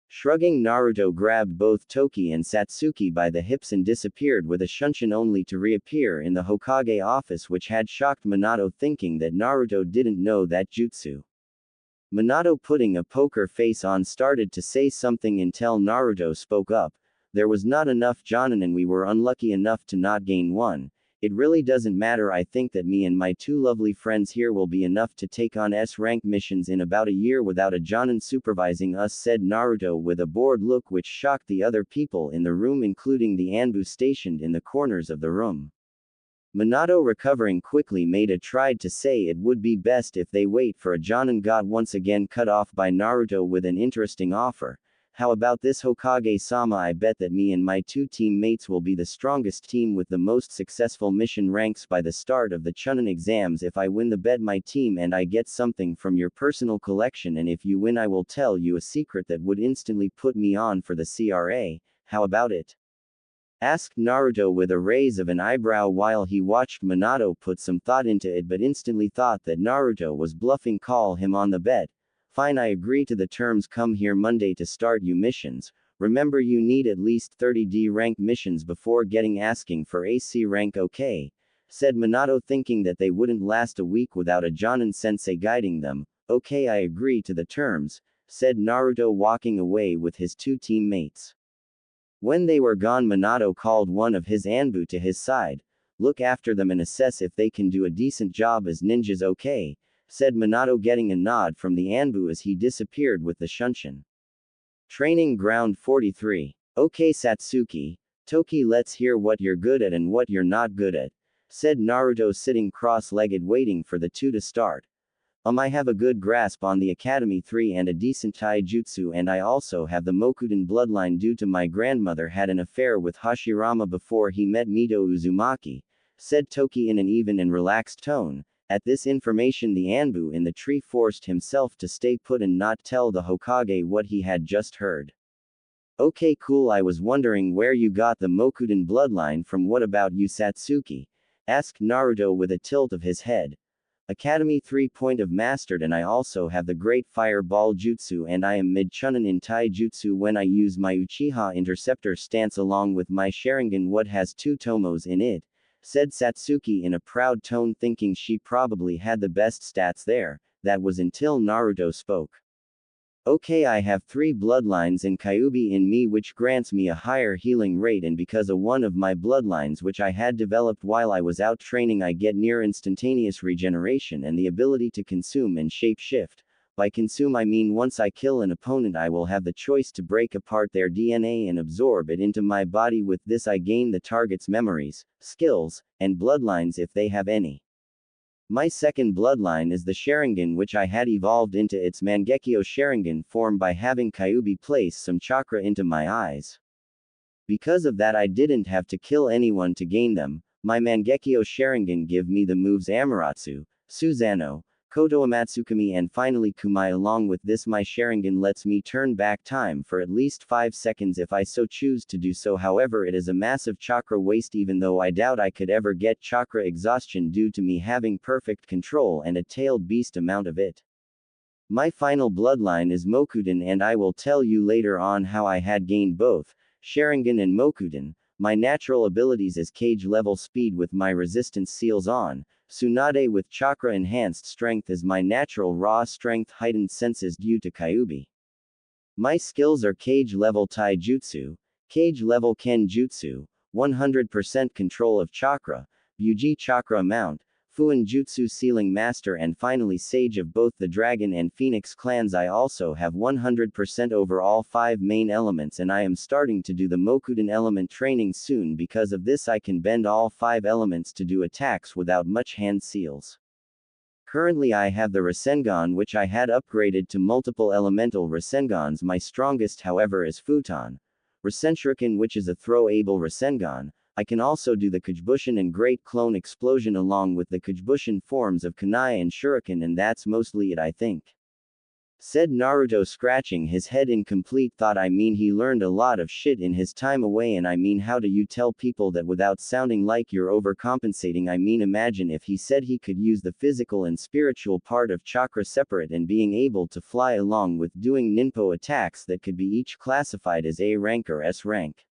Shrugging, Naruto grabbed both Toki and Satsuki by the hips and disappeared with a shunshin only to reappear in the Hokage office, which had shocked Minato, thinking that Naruto didn't know that jutsu. Minato, putting a poker face on, started to say something until Naruto spoke up. There was not enough Jonin and we were unlucky enough to not gain one. It really doesn't matter. I think that me and my two lovely friends here will be enough to take on S-rank missions in about a year without a Jonin supervising us, said Naruto with a bored look which shocked the other people in the room, including the Anbu stationed in the corners of the room. Minato, recovering quickly, made a tried to say it would be best if they wait for a Jonin, got once again cut off by Naruto with an interesting offer. How about this, Hokage-sama? I bet that me and my two teammates will be the strongest team with the most successful mission ranks by the start of the Chunin exams. If I win the bet, my team and I get something from your personal collection, and if you win, I will tell you a secret that would instantly put me on for the CRA. How about it? Asked Naruto with a raise of an eyebrow while he watched Minato put some thought into it, but instantly thought that Naruto was bluffing. Call him on the bet. Fine, I agree to the terms. Come here Monday to start you missions. Remember, you need at least 30 D rank missions before getting asking for AC rank. Okay, said Minato, thinking that they wouldn't last a week without a Jonin sensei guiding them. Okay, I agree to the terms, said Naruto, walking away with his two teammates. When they were gone, Minato called one of his Anbu to his side. Look after them and assess if they can do a decent job as ninjas. Okay, said Minato, getting a nod from the Anbu as he disappeared with the shunshin. Training Ground 43. Okay Satsuki, Toki, let's hear what you're good at and what you're not good at, said Naruto, sitting cross-legged waiting for the two to start. I have a good grasp on the Academy 3 and a decent taijutsu, and I also have the Mokuden bloodline due to my grandmother had an affair with Hashirama before he met Mito Uzumaki, said Toki in an even and relaxed tone. At this information, the Anbu in the tree forced himself to stay put and not tell the Hokage what he had just heard. Okay, cool. I was wondering where you got the Mokuden bloodline from. What about you, Satsuki? Asked Naruto with a tilt of his head. Academy 3 point of mastered, and I also have the Great Fireball Jutsu, and I am mid-chunin in Taijutsu when I use my Uchiha Interceptor stance along with my Sharingan, what has 2 tomos in it, said Satsuki in a proud tone, thinking she probably had the best stats there. That was until Naruto spoke. Okay, I have 3 bloodlines in Kyuubi in me, which grants me a higher healing rate, and because of one of my bloodlines which I had developed while I was out training, I get near instantaneous regeneration and the ability to consume and shape shift. By consume I mean once I kill an opponent I will have the choice to break apart their DNA and absorb it into my body. With this I gain the target's memories, skills, and bloodlines if they have any. My second bloodline is the Sharingan, which I had evolved into its Mangekyo Sharingan form by having Kyuubi place some chakra into my eyes. Because of that I didn't have to kill anyone to gain them. My Mangekyo Sharingan give me the moves Amaterasu, Susanoo, Koto Amatsukami and finally Kumai. Along with this my Sharingan lets me turn back time for at least 5 seconds if I so choose to do so. However, it is a massive chakra waste, even though I doubt I could ever get chakra exhaustion due to me having perfect control and a tailed beast amount of it. My final bloodline is Mokuden, and I will tell you later on how I had gained both Sharingan and Mokuden. My natural abilities is Cage level speed with my resistance seals on, Tsunade with chakra enhanced strength is my natural raw strength heightened senses due to Kyuubi. My skills are Cage level Taijutsu, Cage level Kenjutsu, 100% control of chakra, Buji chakra amount, Fuin Jutsu Sealing Master and finally Sage of both the Dragon and Phoenix clans. I also have 100% over all 5 main elements, and I am starting to do the Mokuden element training soon. Because of this I can bend all 5 elements to do attacks without much hand seals. Currently I have the Rasengan, which I had upgraded to multiple elemental Rasengans. My strongest however is Futon Rasenshuriken, which is a throw-able Rasengan. I can also do the Kujibushin and Great Clone Explosion along with the Kujibushin forms of Kunai and Shuriken, and that's mostly it I think. Said Naruto, scratching his head in complete thought. I mean, he learned a lot of shit in his time away, and I mean, how do you tell people that without sounding like you're overcompensating? I mean, imagine if he said he could use the physical and spiritual part of chakra separate and being able to fly along with doing ninpo attacks that could be each classified as A rank or S rank.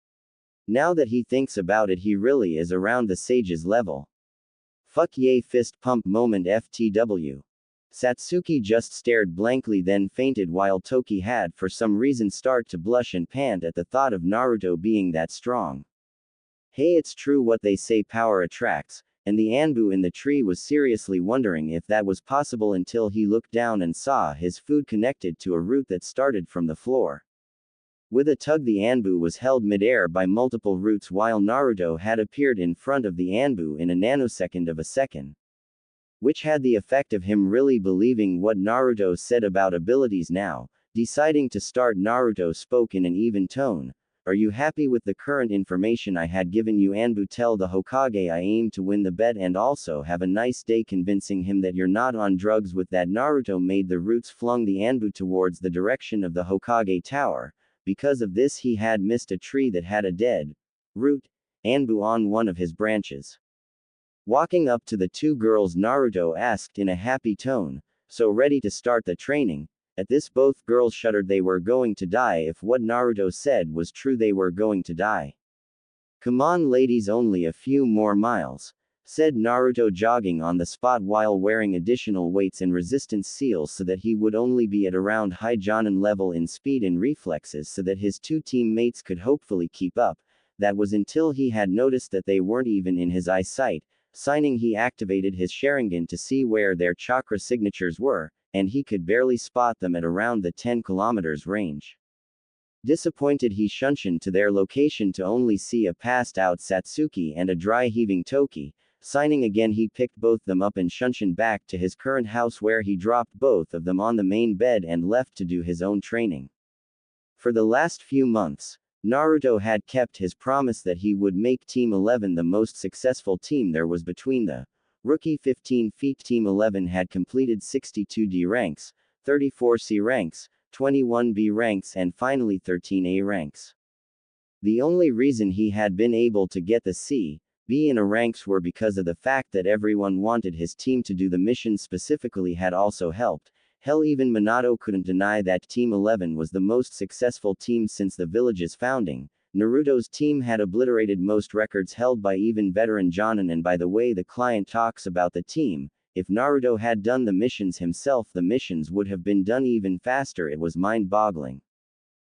Now that he thinks about it, he really is around the sage's level. Fuck yay, fist pump moment FTW. Satsuki just stared blankly, then fainted, while Toki had for some reason start to blush and pant at the thought of Naruto being that strong. Hey, it's true what they say, power attracts, and the Anbu in the tree was seriously wondering if that was possible until he looked down and saw his food connected to a root that started from the floor. With a tug, the Anbu was held midair by multiple roots while Naruto had appeared in front of the Anbu in a nanosecond of a second. Which had the effect of him really believing what Naruto said about abilities. Now, deciding to start, Naruto spoke in an even tone. Are you happy with the current information I had given you? Anbu, tell the Hokage I aim to win the bet and also have a nice day convincing him that you're not on drugs. With that, Naruto made the roots flung the Anbu towards the direction of the Hokage tower. Because of this he had missed a tree that had a dead root Anbu on one of his branches. Walking up to the 2 girls, Naruto asked in a happy tone, so ready to start the training? At this both girls shuddered. They were going to die. If what Naruto said was true, they were going to die. Come on ladies, only a few more miles, said Naruto, jogging on the spot while wearing additional weights and resistance seals so that he would only be at around high Jonin level in speed and reflexes so that his 2 teammates could hopefully keep up. That was until he had noticed that they weren't even in his eyesight. Signing, he activated his Sharingan to see where their chakra signatures were, and he could barely spot them at around the 10 kilometers range. Disappointed, he shunshined to their location to only see a passed out Satsuki and a dry heaving Toki. Signing again, he picked both them up and shunshined back to his current house, where he dropped both of them on the main bed and left to do his own training. For the last few months, Naruto had kept his promise that he would make Team 11 the most successful team there was. Between the rookie 15 feet, Team 11 had completed 62 D ranks, 34 C ranks, 21 B ranks and finally 13 A ranks. The only reason he had been able to get the C, B in A ranks were because of the fact that everyone wanted his team to do the mission specifically had also helped. Hell, even Minato couldn't deny that Team 11 was the most successful team since the village's founding. Naruto's team had obliterated most records held by even veteran Jonin, and by the way the client talks about the team, if Naruto had done the missions himself, the missions would have been done even faster. It was mind-boggling.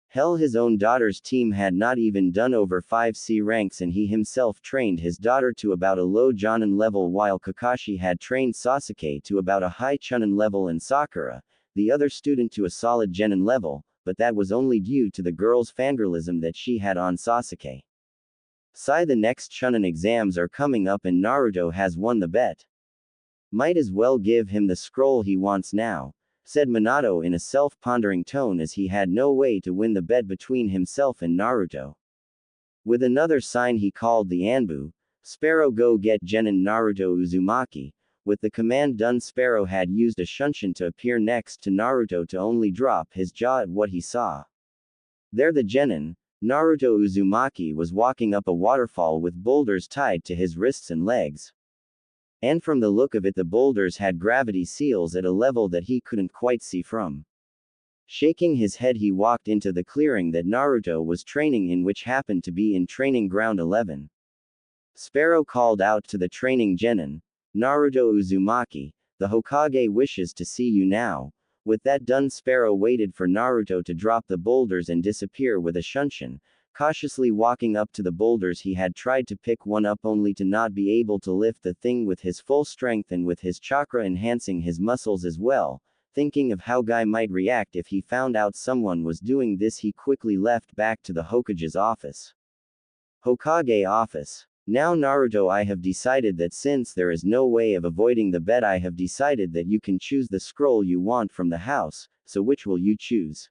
Hell, his own daughter's team had not even done over 5 C ranks, and he himself trained his daughter to about a low Jonin level, while Kakashi had trained Sasuke to about a high Chunin level and Sakura, the other student, to a solid Genin level, but that was only due to the girl's fangirlism that she had on Sasuke. Sigh, the next Chunin exams are coming up and Naruto has won the bet. Might as well give him the scroll he wants now, said Minato in a self-pondering tone, as he had no way to win the bet between himself and Naruto. With another sign he called the Anbu, Sparrow go get Genin Naruto Uzumaki. With the command done, Sparrow had used a shunshin to appear next to Naruto to only drop his jaw at what he saw. There the Genin, Naruto Uzumaki, was walking up a waterfall with boulders tied to his wrists and legs. And from the look of it, the boulders had gravity seals at a level that he couldn't quite see from. Shaking his head, he walked into the clearing that Naruto was training in, which happened to be in Training Ground 11. Sparrow called out to the training Genin, Naruto Uzumaki, the Hokage wishes to see you now. With that done, Sparrow waited for Naruto to drop the boulders and disappear with a shunshin. Cautiously walking up to the boulders, he had tried to pick one up only to not be able to lift the thing with his full strength and with his chakra enhancing his muscles as well. Thinking of how Guy might react if he found out someone was doing this, he quickly left back to the Hokage's office. Hokage office. Now Naruto, I have decided that since there is no way of avoiding the bet, I have decided that you can choose the scroll you want from the house, so which will you choose?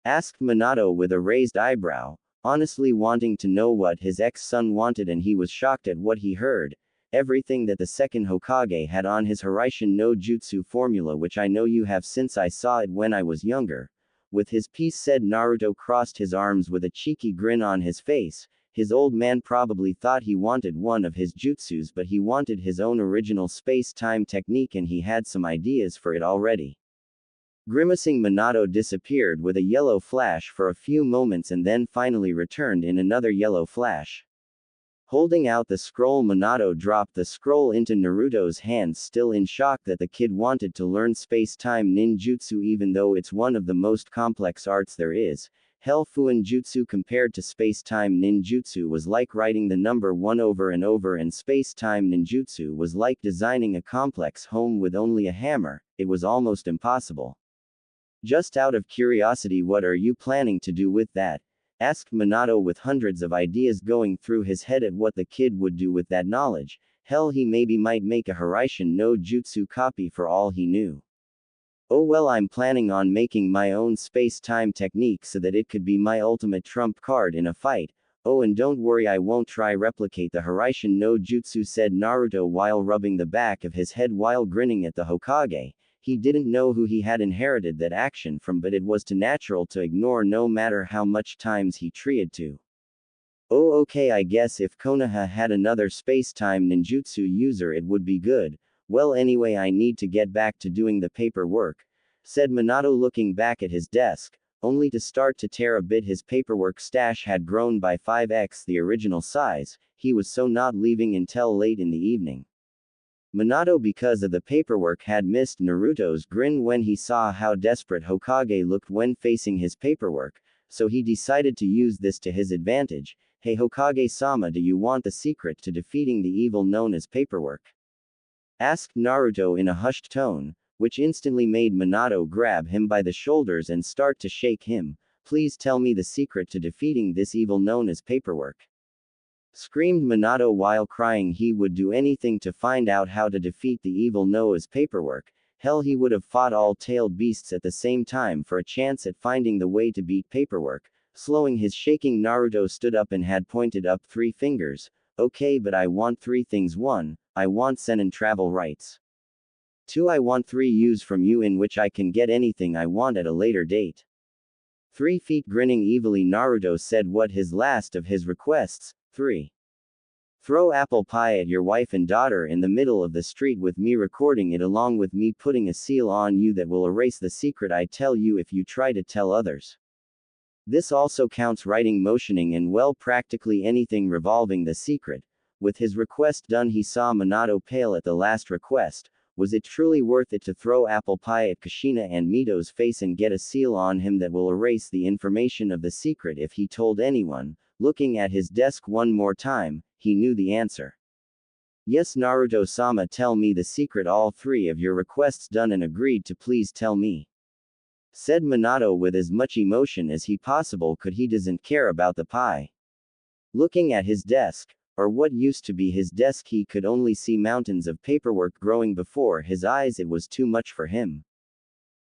Asked Minato with a raised eyebrow, honestly wanting to know what his ex-son wanted, and he was shocked at what he heard. Everything that the second Hokage had on his Hiraishin no Jutsu formula, which I know you have since I saw it when I was younger. With his piece said, Naruto crossed his arms with a cheeky grin on his face. His old man probably thought he wanted one of his jutsus, but he wanted his own original space-time technique, and he had some ideas for it already. Grimacing, Minato disappeared with a yellow flash for a few moments and then finally returned in another yellow flash. Holding out the scroll, Minato dropped the scroll into Naruto's hands, still in shock that the kid wanted to learn space-time ninjutsu even though it's one of the most complex arts there is. Hell, Fuin Jutsu compared to space-time ninjutsu was like writing the number 1 over and over, and space-time ninjutsu was like designing a complex home with only a hammer. It was almost impossible. Just out of curiosity, what are you planning to do with that? Asked Minato with hundreds of ideas going through his head at what the kid would do with that knowledge. Hell, he maybe might make a Hiraishin no Jutsu copy for all he knew. Oh well, I'm planning on making my own space-time technique so that it could be my ultimate trump card in a fight. Oh, and don't worry, I won't try replicate the Hiraishin no Jutsu, said Naruto while rubbing the back of his head while grinning at the Hokage. He didn't know who he had inherited that action from, but it was too natural to ignore no matter how much times he tried to. Oh okay, I guess if Konoha had another space-time ninjutsu user it would be good. Well anyway, I need to get back to doing the paperwork, said Minato looking back at his desk, only to start to tear a bit. His paperwork stash had grown by 5x the original size. He was so not leaving until late in the evening. Minato, because of the paperwork, had missed Naruto's grin when he saw how desperate Hokage looked when facing his paperwork, so he decided to use this to his advantage. Hey Hokage-sama, do you want the secret to defeating the evil known as paperwork? Asked Naruto in a hushed tone, which instantly made Minato grab him by the shoulders and start to shake him. Please tell me the secret to defeating this evil known as paperwork. Screamed Minato while crying he would do anything to find out how to defeat the evil known as paperwork. Hell, he would have fought all tailed beasts at the same time for a chance at finding the way to beat paperwork. Slowing his shaking, Naruto stood up and had pointed up 3 fingers. Okay, but I want 3 things. 1. I want Senin travel rights. 2. I want 3 U's from you in which I can get anything I want at a later date. 3 feet. Grinning evilly, Naruto said what his last of his requests. 3. Throw apple pie at your wife and daughter in the middle of the street with me recording it, along with me putting a seal on you that will erase the secret I tell you if you try to tell others. This also counts writing, motioning, and well, practically anything revolving the secret. With his request done, he saw Minato pale at the last request. Was it truly worth it to throw apple pie at Kushina and Mito's face and get a seal on him that will erase the information of the secret if he told anyone? Looking at his desk one more time, he knew the answer. Yes, Naruto-sama, tell me the secret. All 3 of your requests done and agreed to, please tell me, said Minato with as much emotion as he possible could. He doesn't care about the pie. Looking at his desk, or what used to be his desk, he could only see mountains of paperwork growing before his eyes. It was too much for him.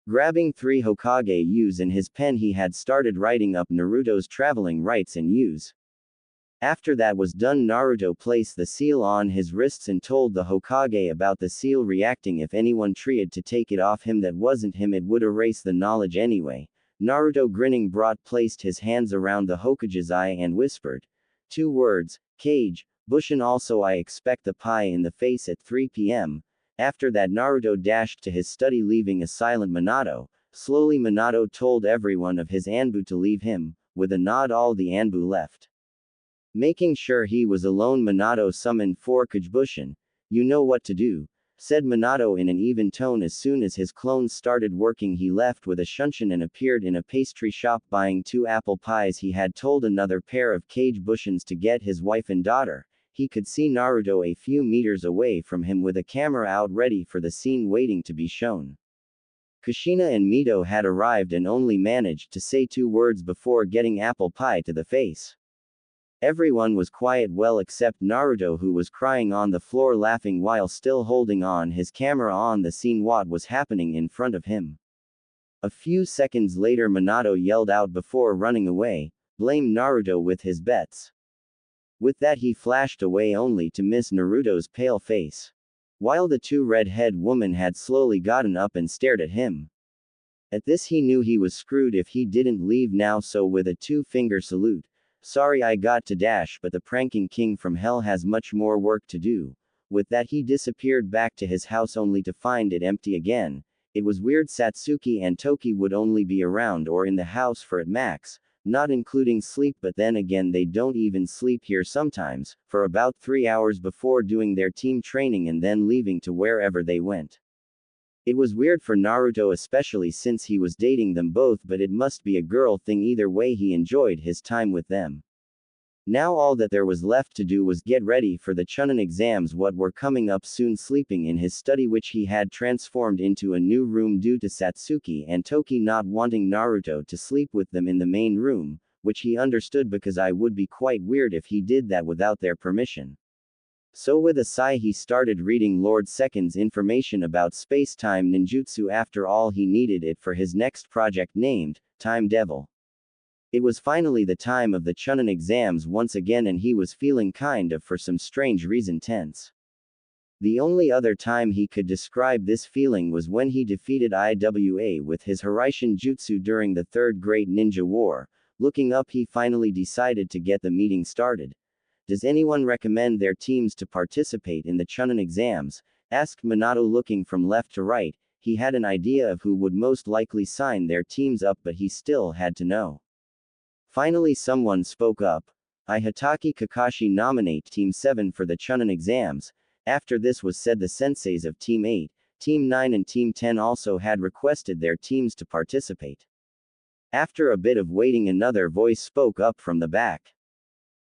Grabbing 3 Hokage U's and his pen, he had started writing up Naruto's traveling rights and U's. After that was done, Naruto placed the seal on his wrists and told the Hokage about the seal reacting if anyone tried to take it off him that wasn't him, it would erase the knowledge anyway. Naruto, grinning, placed his hands around the Hokage's eye and whispered 2 words, Kage, Bushin. Also, I expect the pie in the face at 3 p.m. After that, Naruto dashed to his study, leaving a silent Minato. Slowly, Minato told everyone of his Anbu to leave him. With a nod, all the Anbu left. Making sure he was alone, Minato summoned 4 Kage-bushin. You know what to do, said Minato in an even tone. As soon as his clones started working, he left with a shunshin and appeared in a pastry shop buying 2 apple pies. He had told another pair of Kage-bushins to get his wife and daughter. He could see Naruto a few meters away from him with a camera out ready for the scene waiting to be shown. Kushina and Mito had arrived and only managed to say 2 words before getting apple pie to the face. Everyone was quiet, well except Naruto, who was crying on the floor laughing while still holding on his camera on the scene what was happening in front of him. A few seconds later, Minato yelled out before running away, blame Naruto with his bets. With that, he flashed away only to miss Naruto's pale face. While the 2 red-head women had slowly gotten up and stared at him. At this, he knew he was screwed if he didn't leave now, so with a 2-finger salute, sorry I got to dash, but the pranking king from hell has much more work to do. With that, he disappeared back to his house only to find it empty again. It was weird. Satsuki and Toki would only be around or in the house for at max, not including sleep, but then again they don't even sleep here sometimes, for about 3 hours before doing their team training and then leaving to wherever they went. It was weird for Naruto, especially since he was dating them both, but it must be a girl thing. Either way, he enjoyed his time with them. Now all that there was left to do was get ready for the Chunin exams what were coming up soon. Sleeping in his study, which he had transformed into a new room due to Satsuki and Toki not wanting Naruto to sleep with them in the main room, which he understood because it would be quite weird if he did that without their permission. So with a sigh, he started reading Lord Second's information about space-time ninjutsu. After all, he needed it for his next project named Time Devil. It was finally the time of the Chunin exams once again, and he was feeling kind of, for some strange reason, tense. The only other time he could describe this feeling was when he defeated Iwa with his Hiraishin Jutsu during the Third Great Ninja War. Looking up, he finally decided to get the meeting started. Does anyone recommend their teams to participate in the Chunin exams? Asked Minato, looking from left to right. He had an idea of who would most likely sign their teams up, but he still had to know. Finally, someone spoke up. I, Hatake Kakashi, nominate Team 7 for the Chunin exams. After this was said, the senseis of Team 8, Team 9 and Team 10 also had requested their teams to participate. After a bit of waiting, another voice spoke up from the back.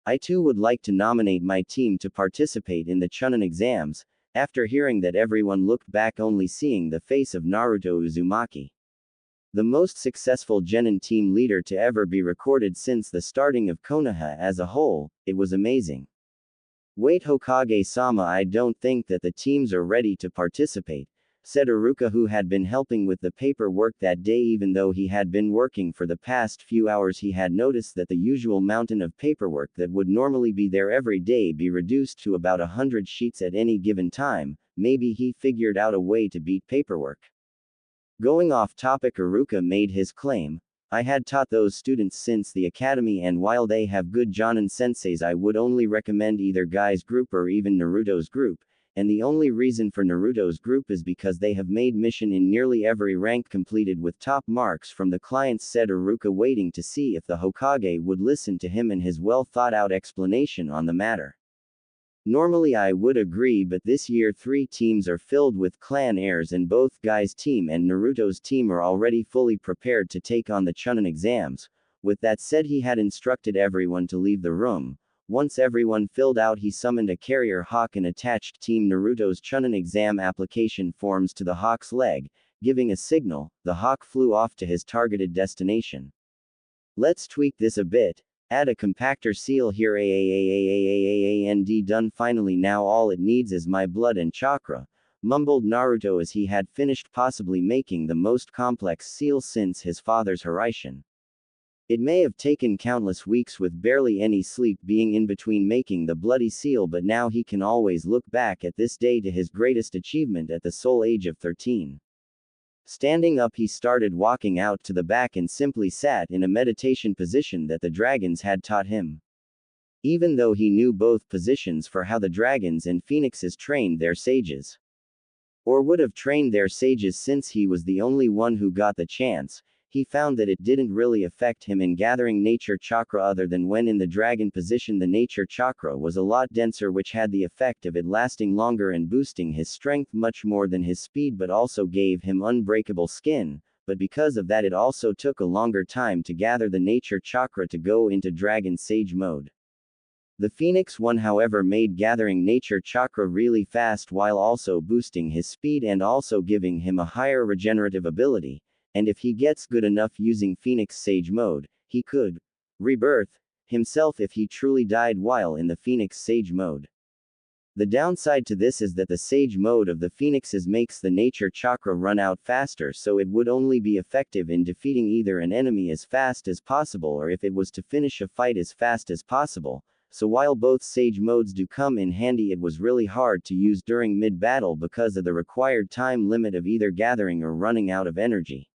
I too would like to nominate my team to participate in the Chunin exams. After hearing that, everyone looked back, only seeing the face of Naruto Uzumaki. The most successful genin team leader to ever be recorded since the starting of Konoha as a whole. It was amazing. Wait, Hokage-sama, I don't think that the teams are ready to participate, said Iruka, who had been helping with the paperwork that day. Even though he had been working for the past few hours, he had noticed that the usual mountain of paperwork that would normally be there every day be reduced to about 100 sheets at any given time. Maybe he figured out a way to beat paperwork. Going off topic, Iruka made his claim. I had taught those students since the academy, and while they have good jonin senseis, I would only recommend either Guy's group or even Naruto's group. And the only reason for Naruto's group is because they have made mission in nearly every rank completed with top marks from the clients, said Iruka, waiting to see if the Hokage would listen to him and his well-thought-out explanation on the matter. Normally I would agree, but this year 3 teams are filled with clan heirs, and both Guy's team and Naruto's team are already fully prepared to take on the Chunin exams. With that said, he had instructed everyone to leave the room. Once everyone filled out, he summoned a carrier hawk and attached Team Naruto's Chunin exam application forms to the hawk's leg. Giving a signal, the hawk flew off to his targeted destination. Let's tweak this a bit. Add a compactor seal here. And done. Finally, now all it needs is my blood and chakra, mumbled Naruto as he had finished possibly making the most complex seal since his father's Hiraishin. It may have taken countless weeks with barely any sleep being in between making the bloody seal, but now he can always look back at this day to his greatest achievement at the sole age of 13. Standing up, he started walking out to the back and simply sat in a meditation position that the dragons had taught him. Even though he knew both positions for how the dragons and phoenixes trained their sages, or would have trained their sages since he was the only one who got the chance, he found that it didn't really affect him in gathering nature chakra other than when in the dragon position the nature chakra was a lot denser, which had the effect of it lasting longer and boosting his strength much more than his speed, but also gave him unbreakable skin, but because of that it also took a longer time to gather the nature chakra to go into dragon sage mode. The Phoenix one, however, made gathering nature chakra really fast while also boosting his speed and also giving him a higher regenerative ability, and if he gets good enough using Phoenix Sage mode, he could rebirth himself if he truly died while in the Phoenix Sage mode. The downside to this is that the Sage mode of the Phoenixes makes the nature chakra run out faster, so it would only be effective in defeating either an enemy as fast as possible or if it was to finish a fight as fast as possible. So while both Sage modes do come in handy, it was really hard to use during mid-battle because of the required time limit of either gathering or running out of energy.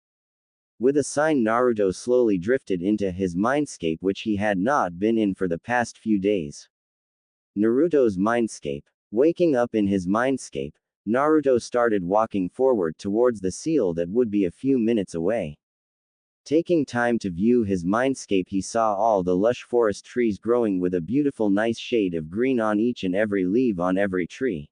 With a sign, Naruto slowly drifted into his mindscape, which he had not been in for the past few days. Naruto's mindscape. Waking up in his mindscape, Naruto started walking forward towards the seal that would be a few minutes away. Taking time to view his mindscape, he saw all the lush forest trees growing with a beautiful nice shade of green on each and every leaf on every tree.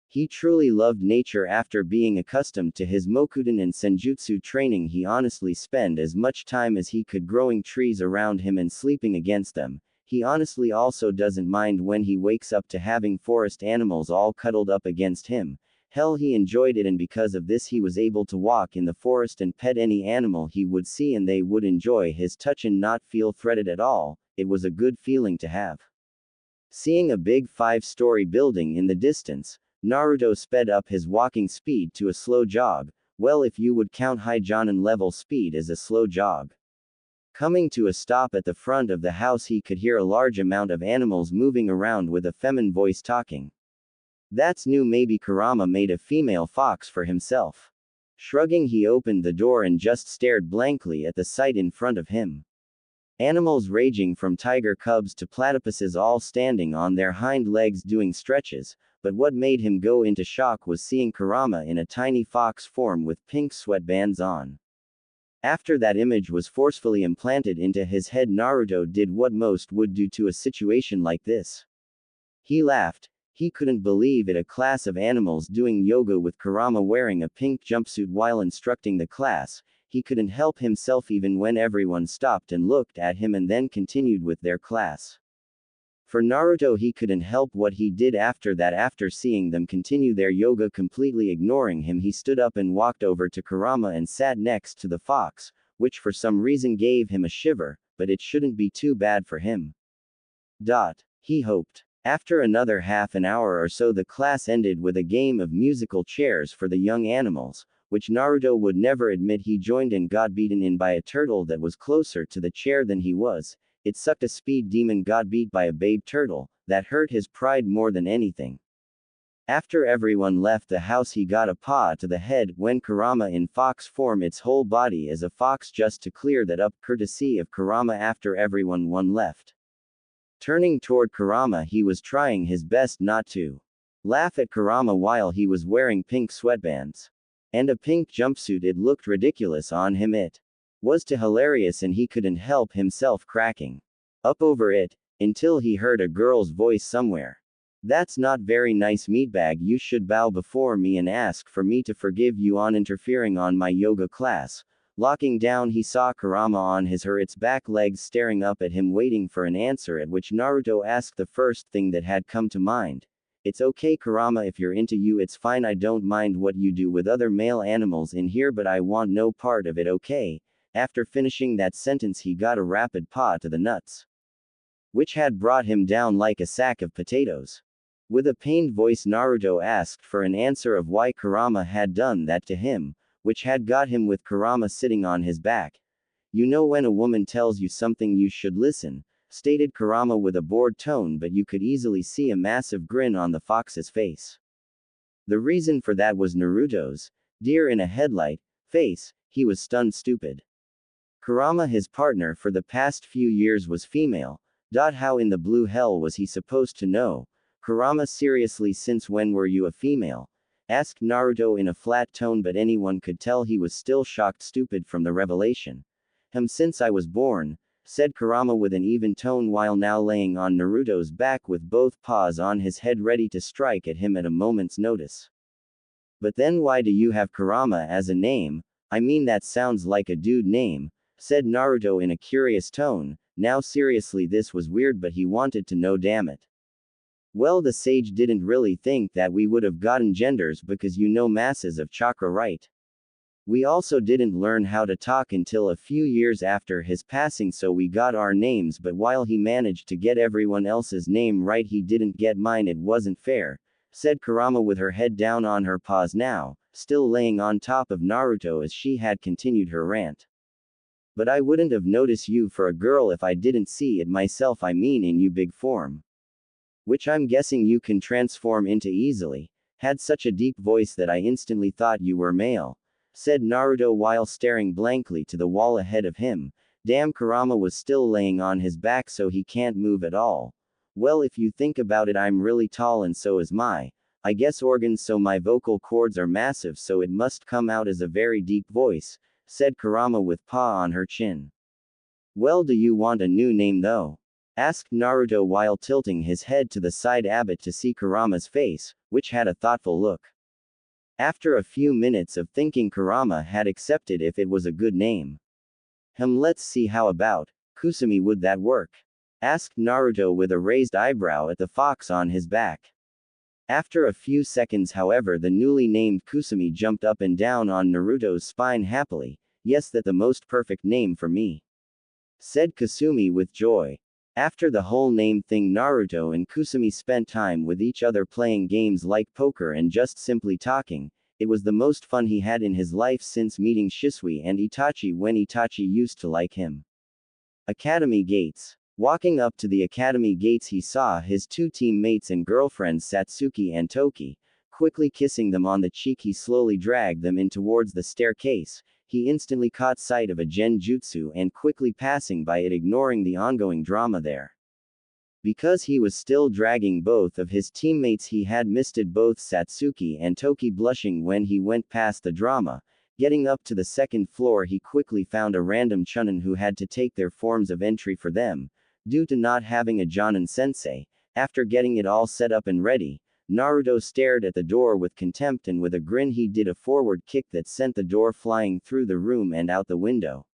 He truly loved nature. After being accustomed to his Mokuden and Senjutsu training, he honestly spent as much time as he could growing trees around him and sleeping against them. He honestly also doesn't mind when he wakes up to having forest animals all cuddled up against him. Hell, he enjoyed it, and because of this he was able to walk in the forest and pet any animal he would see and they would enjoy his touch and not feel threatened at all. It was a good feeling to have. Seeing a big 5-story building in the distance, Naruto sped up his walking speed to a slow jog, well, if you would count high Jonin level speed as a slow jog. Coming to a stop at the front of the house, he could hear a large amount of animals moving around with a feminine voice talking. That's new, maybe Kurama made a female fox for himself. Shrugging, he opened the door and just stared blankly at the sight in front of him. Animals ranging from tiger cubs to platypuses all standing on their hind legs doing stretches, but what made him go into shock was seeing Kurama in a tiny fox form with pink sweatbands on. After that image was forcefully implanted into his head, Naruto did what most would do to a situation like this. He laughed. He couldn't believe it, a class of animals doing yoga with Kurama wearing a pink jumpsuit while instructing the class. He couldn't help himself even when everyone stopped and looked at him and then continued with their class. For Naruto, he couldn't help what he did after that. After seeing them continue their yoga completely ignoring him, he stood up and walked over to Kurama and sat next to the fox, which for some reason gave him a shiver, but it shouldn't be too bad for him. He hoped. After another half an hour or so, the class ended with a game of musical chairs for the young animals, which Naruto would never admit he joined and got beaten in by a turtle that was closer to the chair than he was. It sucked. A speed demon got beat by a babe turtle. That hurt his pride more than anything. After everyone left the house, he got a paw to the head when Kurama in fox form, its whole body as a fox, just to clear that up, courtesy of Kurama. After everyone left, turning toward Kurama, he was trying his best not to laugh at Kurama while he was wearing pink sweatbands and a pink jumpsuit. It looked ridiculous on him. It was too hilarious and he couldn't help himself cracking up over it, until he heard a girl's voice somewhere. That's not very nice, meatbag. You should bow before me and ask for me to forgive you on interfering on my yoga class. Locking down, he saw Kurama on its back legs staring up at him waiting for an answer, at which Naruto asked the first thing that had come to mind. It's okay, Kurama, if you're into you, it's fine. I don't mind what you do with other male animals in here, but I want no part of it, okay? After finishing that sentence, he got a rapid paw to the nuts, which had brought him down like a sack of potatoes. With a pained voice, Naruto asked for an answer of why Kurama had done that to him, which had got him with Kurama sitting on his back. You know when a woman tells you something you should listen, stated Kurama with a bored tone, but you could easily see a massive grin on the fox's face. The reason for that was Naruto's deer in a headlight face. He was stunned stupid. Kurama, his partner for the past few years, was female. How in the blue hell was he supposed to know? Kurama, seriously, since when were you a female? Asked Naruto in a flat tone, but anyone could tell he was still shocked stupid from the revelation. Since I was born, said Kurama with an even tone while now laying on Naruto's back with both paws on his head ready to strike at him at a moment's notice. But then why do you have Kurama as a name? I mean, that sounds like a dude name, said Naruto in a curious tone. Now seriously, this was weird, but he wanted to know, damn it. Well, the sage didn't really think that we would have gotten genders because you know masses of chakra, right? We also didn't learn how to talk until a few years after his passing, so we got our names, but while he managed to get everyone else's name right, he didn't get mine. It wasn't fair, said Kurama with her head down on her paws now, still laying on top of Naruto as she had continued her rant. But I wouldn't have noticed you for a girl if I didn't see it myself, I mean in you big form. Which I'm guessing you can transform into easily. Had such a deep voice that I instantly thought you were male, said Naruto while staring blankly to the wall ahead of him. Damn, Kurama was still laying on his back so he can't move at all. Well, if you think about it, I'm really tall and so is I guess organs, so my vocal cords are massive, so it must come out as a very deep voice, said Kurama with paw on her chin. Well, do you want a new name though? Asked Naruto while tilting his head to the side to see Kurama's face, which had a thoughtful look. After a few minutes of thinking, Kurama had accepted if it was a good name. Let's see, how about Kusumi, would that work? Asked Naruto with a raised eyebrow at the fox on his back. After a few seconds, however, the newly named Kusumi jumped up and down on Naruto's spine happily. Yes, that's the most perfect name for me, said Kasumi with joy. After the whole name thing, Naruto and Kusumi spent time with each other playing games like poker and just simply talking. It was the most fun he had in his life since meeting Shisui and Itachi when Itachi used to like him. Academy gates. Walking up to the academy gates, he saw his two teammates and girlfriends Satsuki and Toki. Quickly kissing them on the cheek, he slowly dragged them in towards the staircase. He instantly caught sight of a genjutsu and quickly passing by it, ignoring the ongoing drama there. Because he was still dragging both of his teammates, he had missed both Satsuki and Toki, blushing when he went past the drama. Getting up to the second floor, he quickly found a random chunin who had to take their forms of entry for them, due to not having a Jonin sensei. After getting it all set up and ready, Naruto stared at the door with contempt, and with a grin he did a forward kick that sent the door flying through the room and out the window.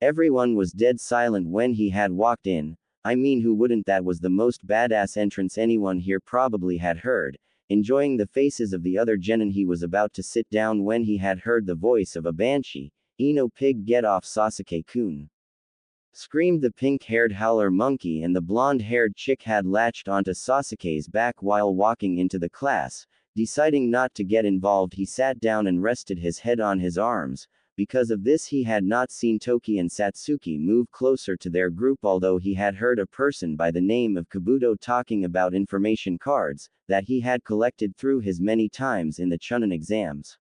Everyone was dead silent when he had walked in. I mean, who wouldn't? That was the most badass entrance anyone here probably had heard. Enjoying the faces of the other genin, he was about to sit down when he had heard the voice of a banshee. "Ino pig, get off Sasuke-kun!" screamed the pink-haired howler monkey, and the blonde-haired chick had latched onto Sasuke's back while walking into the class. Deciding not to get involved, he sat down and rested his head on his arms. Because of this, he had not seen Toki and Satsuki move closer to their group, although he had heard a person by the name of Kabuto talking about information cards that he had collected through his many times in the Chunin exams.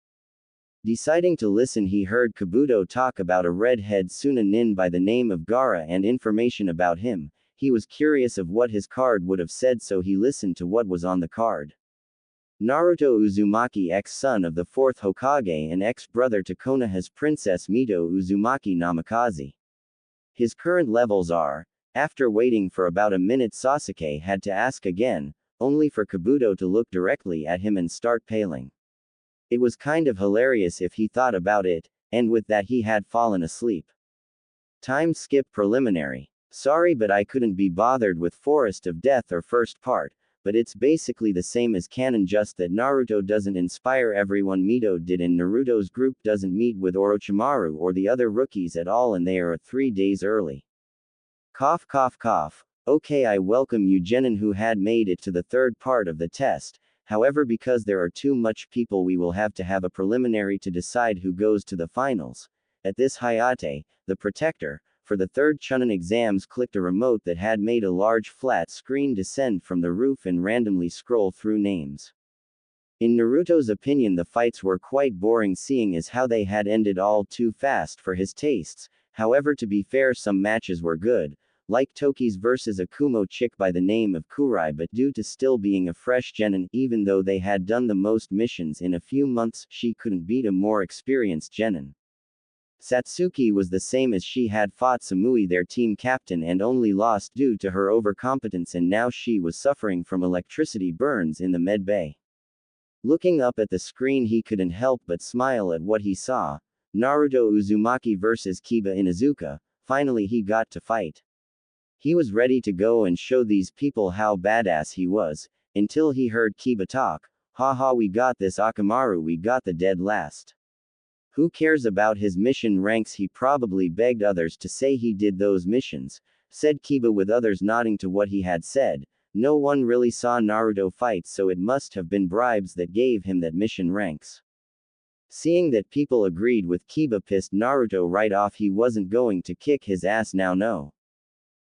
Deciding to listen, he heard Kabuto talk about a redhead Sunanin by the name of Gaara and information about him. He was curious of what his card would have said, so he listened to what was on the card. Naruto Uzumaki, ex-son of the 4th Hokage and ex-brother to Konoha's Princess Mito Uzumaki Namikaze. His current levels are. After waiting for about a minute, Sasuke had to ask again, only for Kabuto to look directly at him and start paling. It was kind of hilarious if he thought about it, and with that he had fallen asleep. Time skip preliminary. Sorry, but I couldn't be bothered with Forest of Death or first part, but it's basically the same as canon, just that Naruto doesn't inspire everyone Mito did, and Naruto's group doesn't meet with Orochimaru or the other rookies at all, and they are 3 days early. Cough cough cough. Okay, I welcome you genin who had made it to the third part of the test. However, because there are too much people, we will have to have a preliminary to decide who goes to the finals. At this Hayate, the protector, for the third Chunin exams clicked a remote that had made a large flat screen descend from the roof and randomly scroll through names. In Naruto's opinion, the fights were quite boring, seeing as how they had ended all too fast for his tastes. However, to be fair, some matches were good, like Toki's versus a Kumo chick by the name of Kurai, but due to still being a fresh genin, even though they had done the most missions in a few months, she couldn't beat a more experienced genin. Satsuki was the same, as she had fought Samui, their team captain, and only lost due to her overcompetence, and now she was suffering from electricity burns in the med bay. Looking up at the screen, he couldn't help but smile at what he saw. Naruto Uzumaki versus Kiba Inuzuka. Finally he got to fight. He was ready to go and show these people how badass he was, until he heard Kiba talk. Haha, we got this, Akamaru, we got the dead last. Who cares about his mission ranks? He probably begged others to say he did those missions, said Kiba, with others nodding to what he had said. No one really saw Naruto fight, so it must have been bribes that gave him that mission ranks. Seeing that people agreed with Kiba pissed Naruto right off. He wasn't going to kick his ass now, no.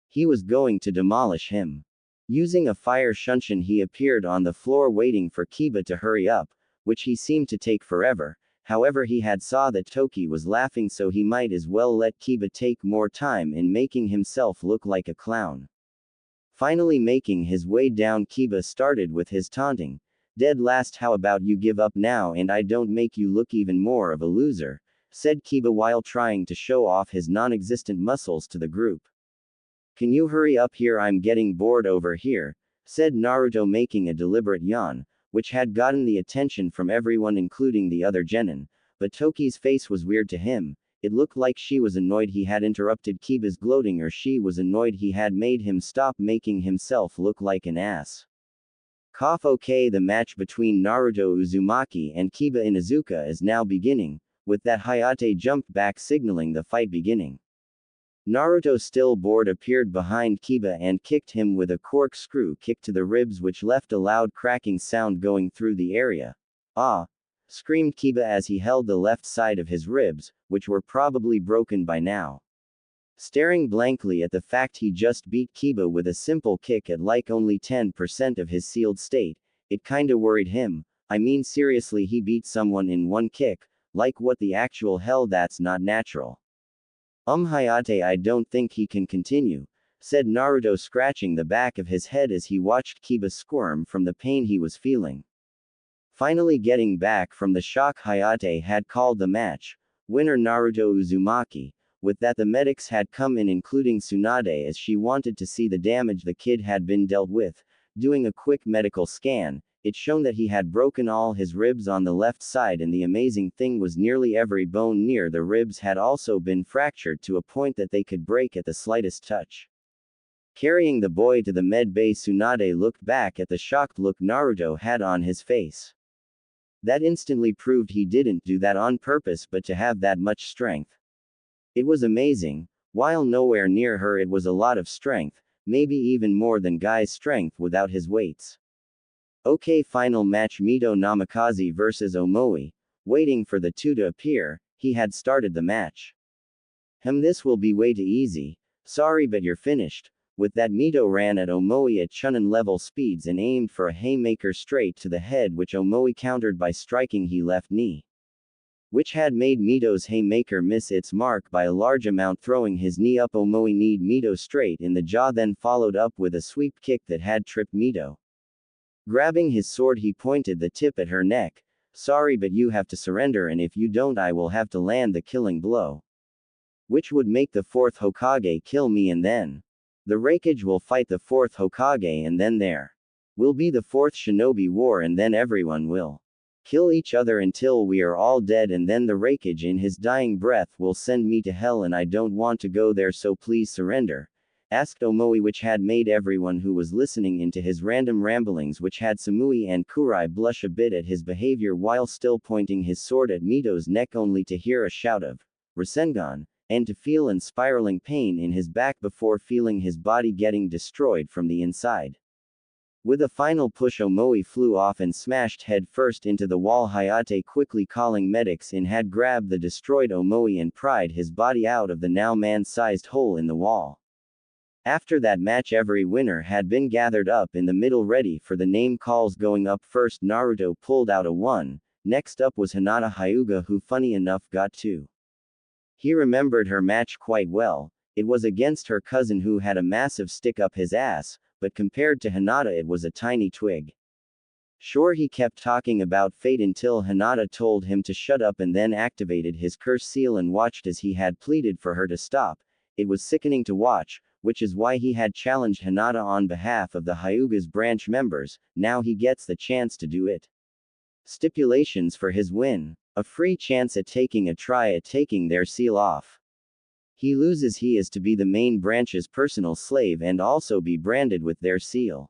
He was going to demolish him. Using a fire shunshin, he appeared on the floor waiting for Kiba to hurry up, which he seemed to take forever. However, he had saw that Toki was laughing, so he might as well let Kiba take more time in making himself look like a clown. Finally making his way down, Kiba started with his taunting. Dead last, how about you give up now and I don't make you look even more of a loser, said Kiba while trying to show off his non-existent muscles to the group. Can you hurry up here, I'm getting bored over here, said Naruto, making a deliberate yawn, which had gotten the attention from everyone including the other genin, but Toki's face was weird to him. It looked like she was annoyed he had interrupted Kiba's gloating, or she was annoyed he had made him stop making himself look like an ass. Cough. Okay, the match between Naruto Uzumaki and Kiba Inuzuka is now beginning. With that, Hayate jumped back, signaling the fight beginning. Naruto, still bored, appeared behind Kiba and kicked him with a corkscrew kick to the ribs, which left a loud cracking sound going through the area. Ah! Screamed Kiba as he held the left side of his ribs, which were probably broken by now. Staring blankly at the fact he just beat Kiba with a simple kick at like only 10% of his sealed state, it kinda worried him. I mean, seriously, he beat someone in one kick? Like, what the actual hell, that's not natural. Hayate, I don't think he can continue, said Naruto, scratching the back of his head as he watched Kiba squirm from the pain he was feeling. Finally getting back from the shock, Hayate had called the match. Winner Naruto Uzumaki. With that, the medics had come in, including Tsunade, as she wanted to see the damage the kid had been dealt with. Doing a quick medical scan, it shown that he had broken all his ribs on the left side, and the amazing thing was nearly every bone near the ribs had also been fractured to a point that they could break at the slightest touch. Carrying the boy to the med bay, Tsunade looked back at the shocked look Naruto had on his face. That instantly proved he didn't do that on purpose, but to have that much strength. It was amazing. While nowhere near her, it was a lot of strength, maybe even more than Guy's strength without his weights. Okay, final match, Mito Namikaze versus Omoi. Waiting for the two to appear, he had started the match. This will be way too easy. Sorry, but you're finished. With that, Mito ran at Omoi at Chunin level speeds and aimed for a haymaker straight to the head, which Omoi countered by striking his left knee, which had made Mito's haymaker miss its mark by a large amount. Throwing his knee up, Omoi kneed Mito straight in the jaw, then followed up with a sweep kick that had tripped Mito. Grabbing his sword, he pointed the tip at her neck. Sorry, but you have to surrender, and if you don't, I will have to land the killing blow, which would make the fourth Hokage kill me, and then the Raikage will fight the fourth Hokage, and then there will be the fourth Shinobi War, and then everyone will kill each other until we are all dead, and then the Raikage in his dying breath will send me to hell, and I don't want to go there, so please surrender, asked Omoi, which had made everyone who was listening into his random ramblings, which had Samui and Kurai blush a bit at his behavior while still pointing his sword at Mito's neck, only to hear a shout of Rasengan, and to feel an spiraling pain in his back before feeling his body getting destroyed from the inside. With a final push, Omoi flew off and smashed head first into the wall. Hayate, quickly calling medics in, had grabbed the destroyed Omoi and pried his body out of the now man-sized hole in the wall. After that match, every winner had been gathered up in the middle ready for the name calls. Going up first, Naruto pulled out a 1. Next up was Hinata Hyuga, who funny enough got 2. He remembered her match quite well. It was against her cousin, who had a massive stick up his ass, but compared to Hinata it was a tiny twig. Sure, he kept talking about fate until Hinata told him to shut up and then activated his curse seal and watched as he had pleaded for her to stop. It was sickening to watch, which is why he had challenged Hinata on behalf of the Hyuga's branch members. Now he gets the chance to do it. Stipulations for his win: a free chance at taking a try at taking their seal off. He loses, he is to be the main branch's personal slave and also be branded with their seal.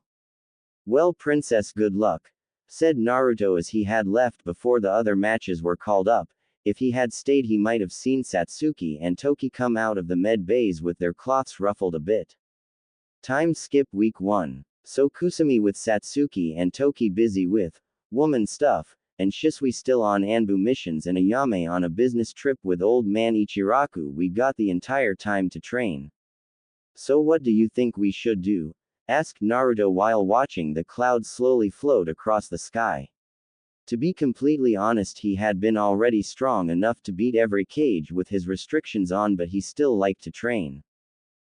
Well, princess, good luck, said Naruto as he had left before the other matches were called up. If he had stayed, he might have seen Satsuki and Toki come out of the med bays with their cloths ruffled a bit. Time skip week 1. So Kusumi with Satsuki and Toki busy with woman stuff, and Shisui still on Anbu missions, and Ayame on a business trip with old man Ichiraku. We got the entire time to train. So what do you think we should do? Asked Naruto while watching the clouds slowly float across the sky. To be completely honest, he had been already strong enough to beat every cage with his restrictions on, but he still liked to train.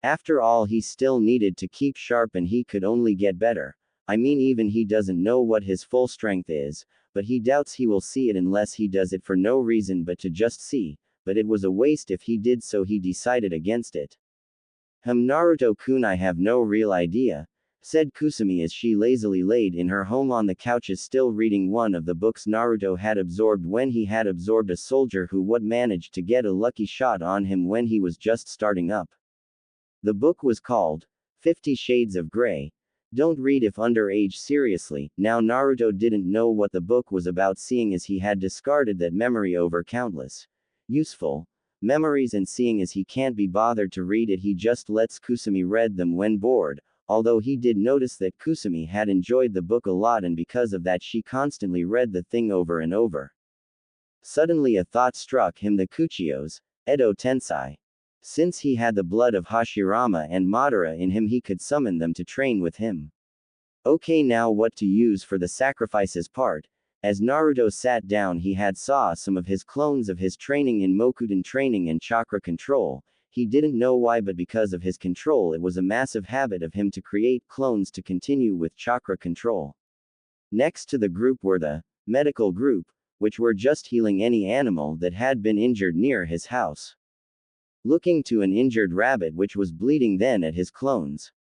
After all, he still needed to keep sharp and he could only get better. I mean, even he doesn't know what his full strength is, but he doubts he will see it unless he does it for no reason but to just see, but it was a waste if he did, so he decided against it. Naruto-kun, I have no real idea, said Kusumi as she lazily laid in her home on the couches, still reading one of the books Naruto had absorbed when he had absorbed a soldier who would managed to get a lucky shot on him when he was just starting up. The book was called 50 Shades of Grey. Don't read if underage. Seriously. Now Naruto didn't know what the book was about, seeing as he had discarded that memory over countless useful memories, and seeing as he can't be bothered to read it, he just lets Kusumi read them when bored, although he did notice that Kusumi had enjoyed the book a lot, and because of that she constantly read the thing over and over. Suddenly a thought struck him: the Kuchiyos, Edo Tensei. Since he had the blood of Hashirama and Madara in him, he could summon them to train with him. Okay, now what to use for the sacrifices part? As Naruto sat down, he had saw some of his clones of his training in Mokudan training and chakra control. He didn't know why, but because of his control, it was a massive habit of him to create clones to continue with chakra control. Next to the group were the medical group, which were just healing any animal that had been injured near his house. Looking to an injured rabbit which was bleeding then at his clones.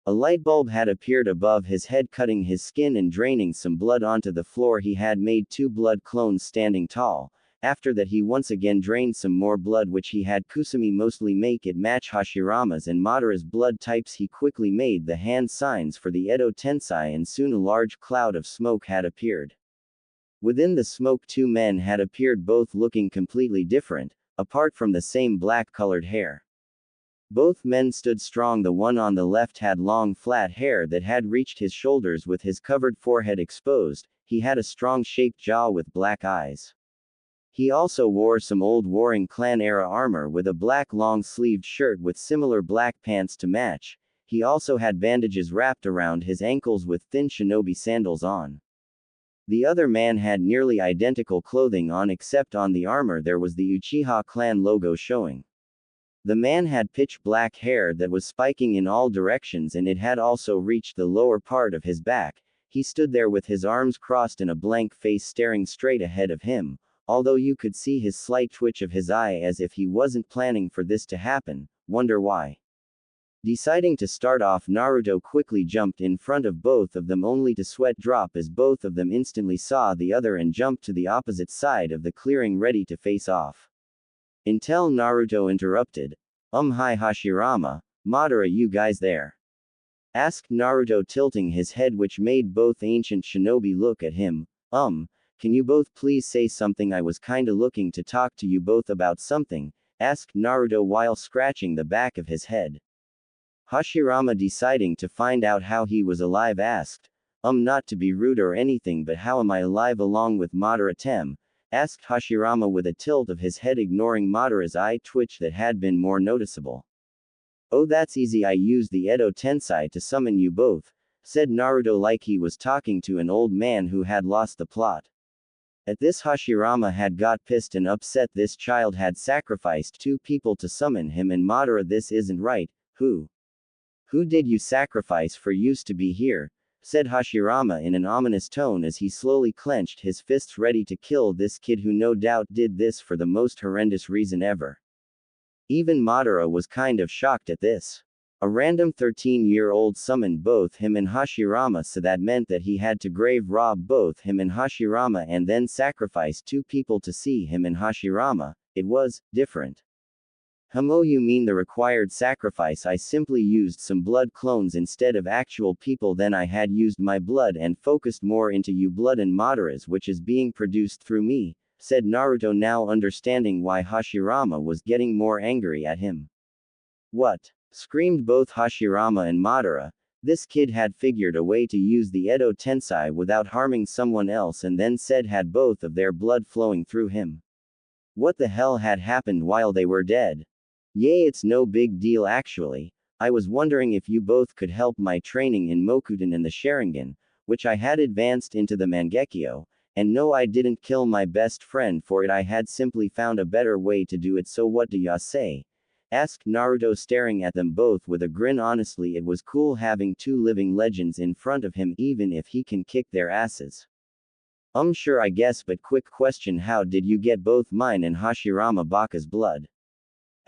A light bulb had appeared above his head, cutting his skin and draining some blood onto the floor. He had made 2 blood clones standing tall. After that he once again drained some more blood, which he had Kusumi mostly make it match Hashirama's and Madara's blood types. He quickly made the hand signs for the Edo Tensei, and soon a large cloud of smoke had appeared. Within the smoke 2 men had appeared, both looking completely different, apart from the same black-colored hair. Both men stood strong. The one on the left had long flat hair that had reached his shoulders with his covered forehead exposed. He had a strong-shaped jaw with black eyes. He also wore some old Warring Clan-era armor with a black long-sleeved shirt with similar black pants to match. He also had bandages wrapped around his ankles with thin shinobi sandals on. The other man had nearly identical clothing on, except on the armor there was the Uchiha clan logo showing. The man had pitch black hair that was spiking in all directions, and it had also reached the lower part of his back. He stood there with his arms crossed and a blank face staring straight ahead of him, although you could see his slight twitch of his eye as if he wasn't planning for this to happen. Wonder why? Deciding to start off, Naruto quickly jumped in front of both of them, only to sweat drop as both of them instantly saw the other and jumped to the opposite side of the clearing ready to face off. Until Naruto interrupted. Hi Hashirama, Madara, you guys there? Asked Naruto, tilting his head, which made both ancient shinobi look at him. Can you both please say something? I was kinda looking to talk to you both about something, asked Naruto while scratching the back of his head. Hashirama, deciding to find out how he was alive, asked, not to be rude or anything, but how am I alive along with Madara? Asked Hashirama with a tilt of his head, ignoring Madara's eye twitch that had been more noticeable. Oh, that's easy, I used the Edo Tensei to summon you both, said Naruto like he was talking to an old man who had lost the plot. At this, Hashirama had got pissed and upset. This child had sacrificed 2 people to summon him and Madara. This isn't right. Who did you sacrifice for used to be here? Said Hashirama in an ominous tone as he slowly clenched his fists ready to kill this kid who no doubt did this for the most horrendous reason ever. Even Madara was kind of shocked at this. A random 13-year-old summoned both him and Hashirama, so that meant that he had to grave rob both him and Hashirama and then sacrifice 2 people to see him and Hashirama. It was different. Oh, you mean the required sacrifice? I simply used some blood clones instead of actual people. Then I had used my blood and focused more into you blood and Madara's, which is being produced through me, said Naruto, now understanding why Hashirama was getting more angry at him. What? Screamed both Hashirama and Madara. This kid had figured a way to use the Edo Tensei without harming someone else, and then said had both of their blood flowing through him. What the hell had happened while they were dead? Yay, it's no big deal actually. I was wondering if you both could help my training in Mokuten and the Sharingan, which I had advanced into the Mangekyo, and no, I didn't kill my best friend for it, I had simply found a better way to do it. So what do ya say? Asked Naruto, staring at them both with a grin. Honestly, it was cool having 2 living legends in front of him, even if he can kick their asses. Sure I guess, but quick question, how did you get both mine and Hashirama Baka's blood?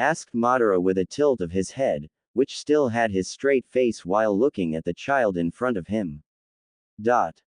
Asked Madara with a tilt of his head, which still had his straight face while looking at the child in front of him.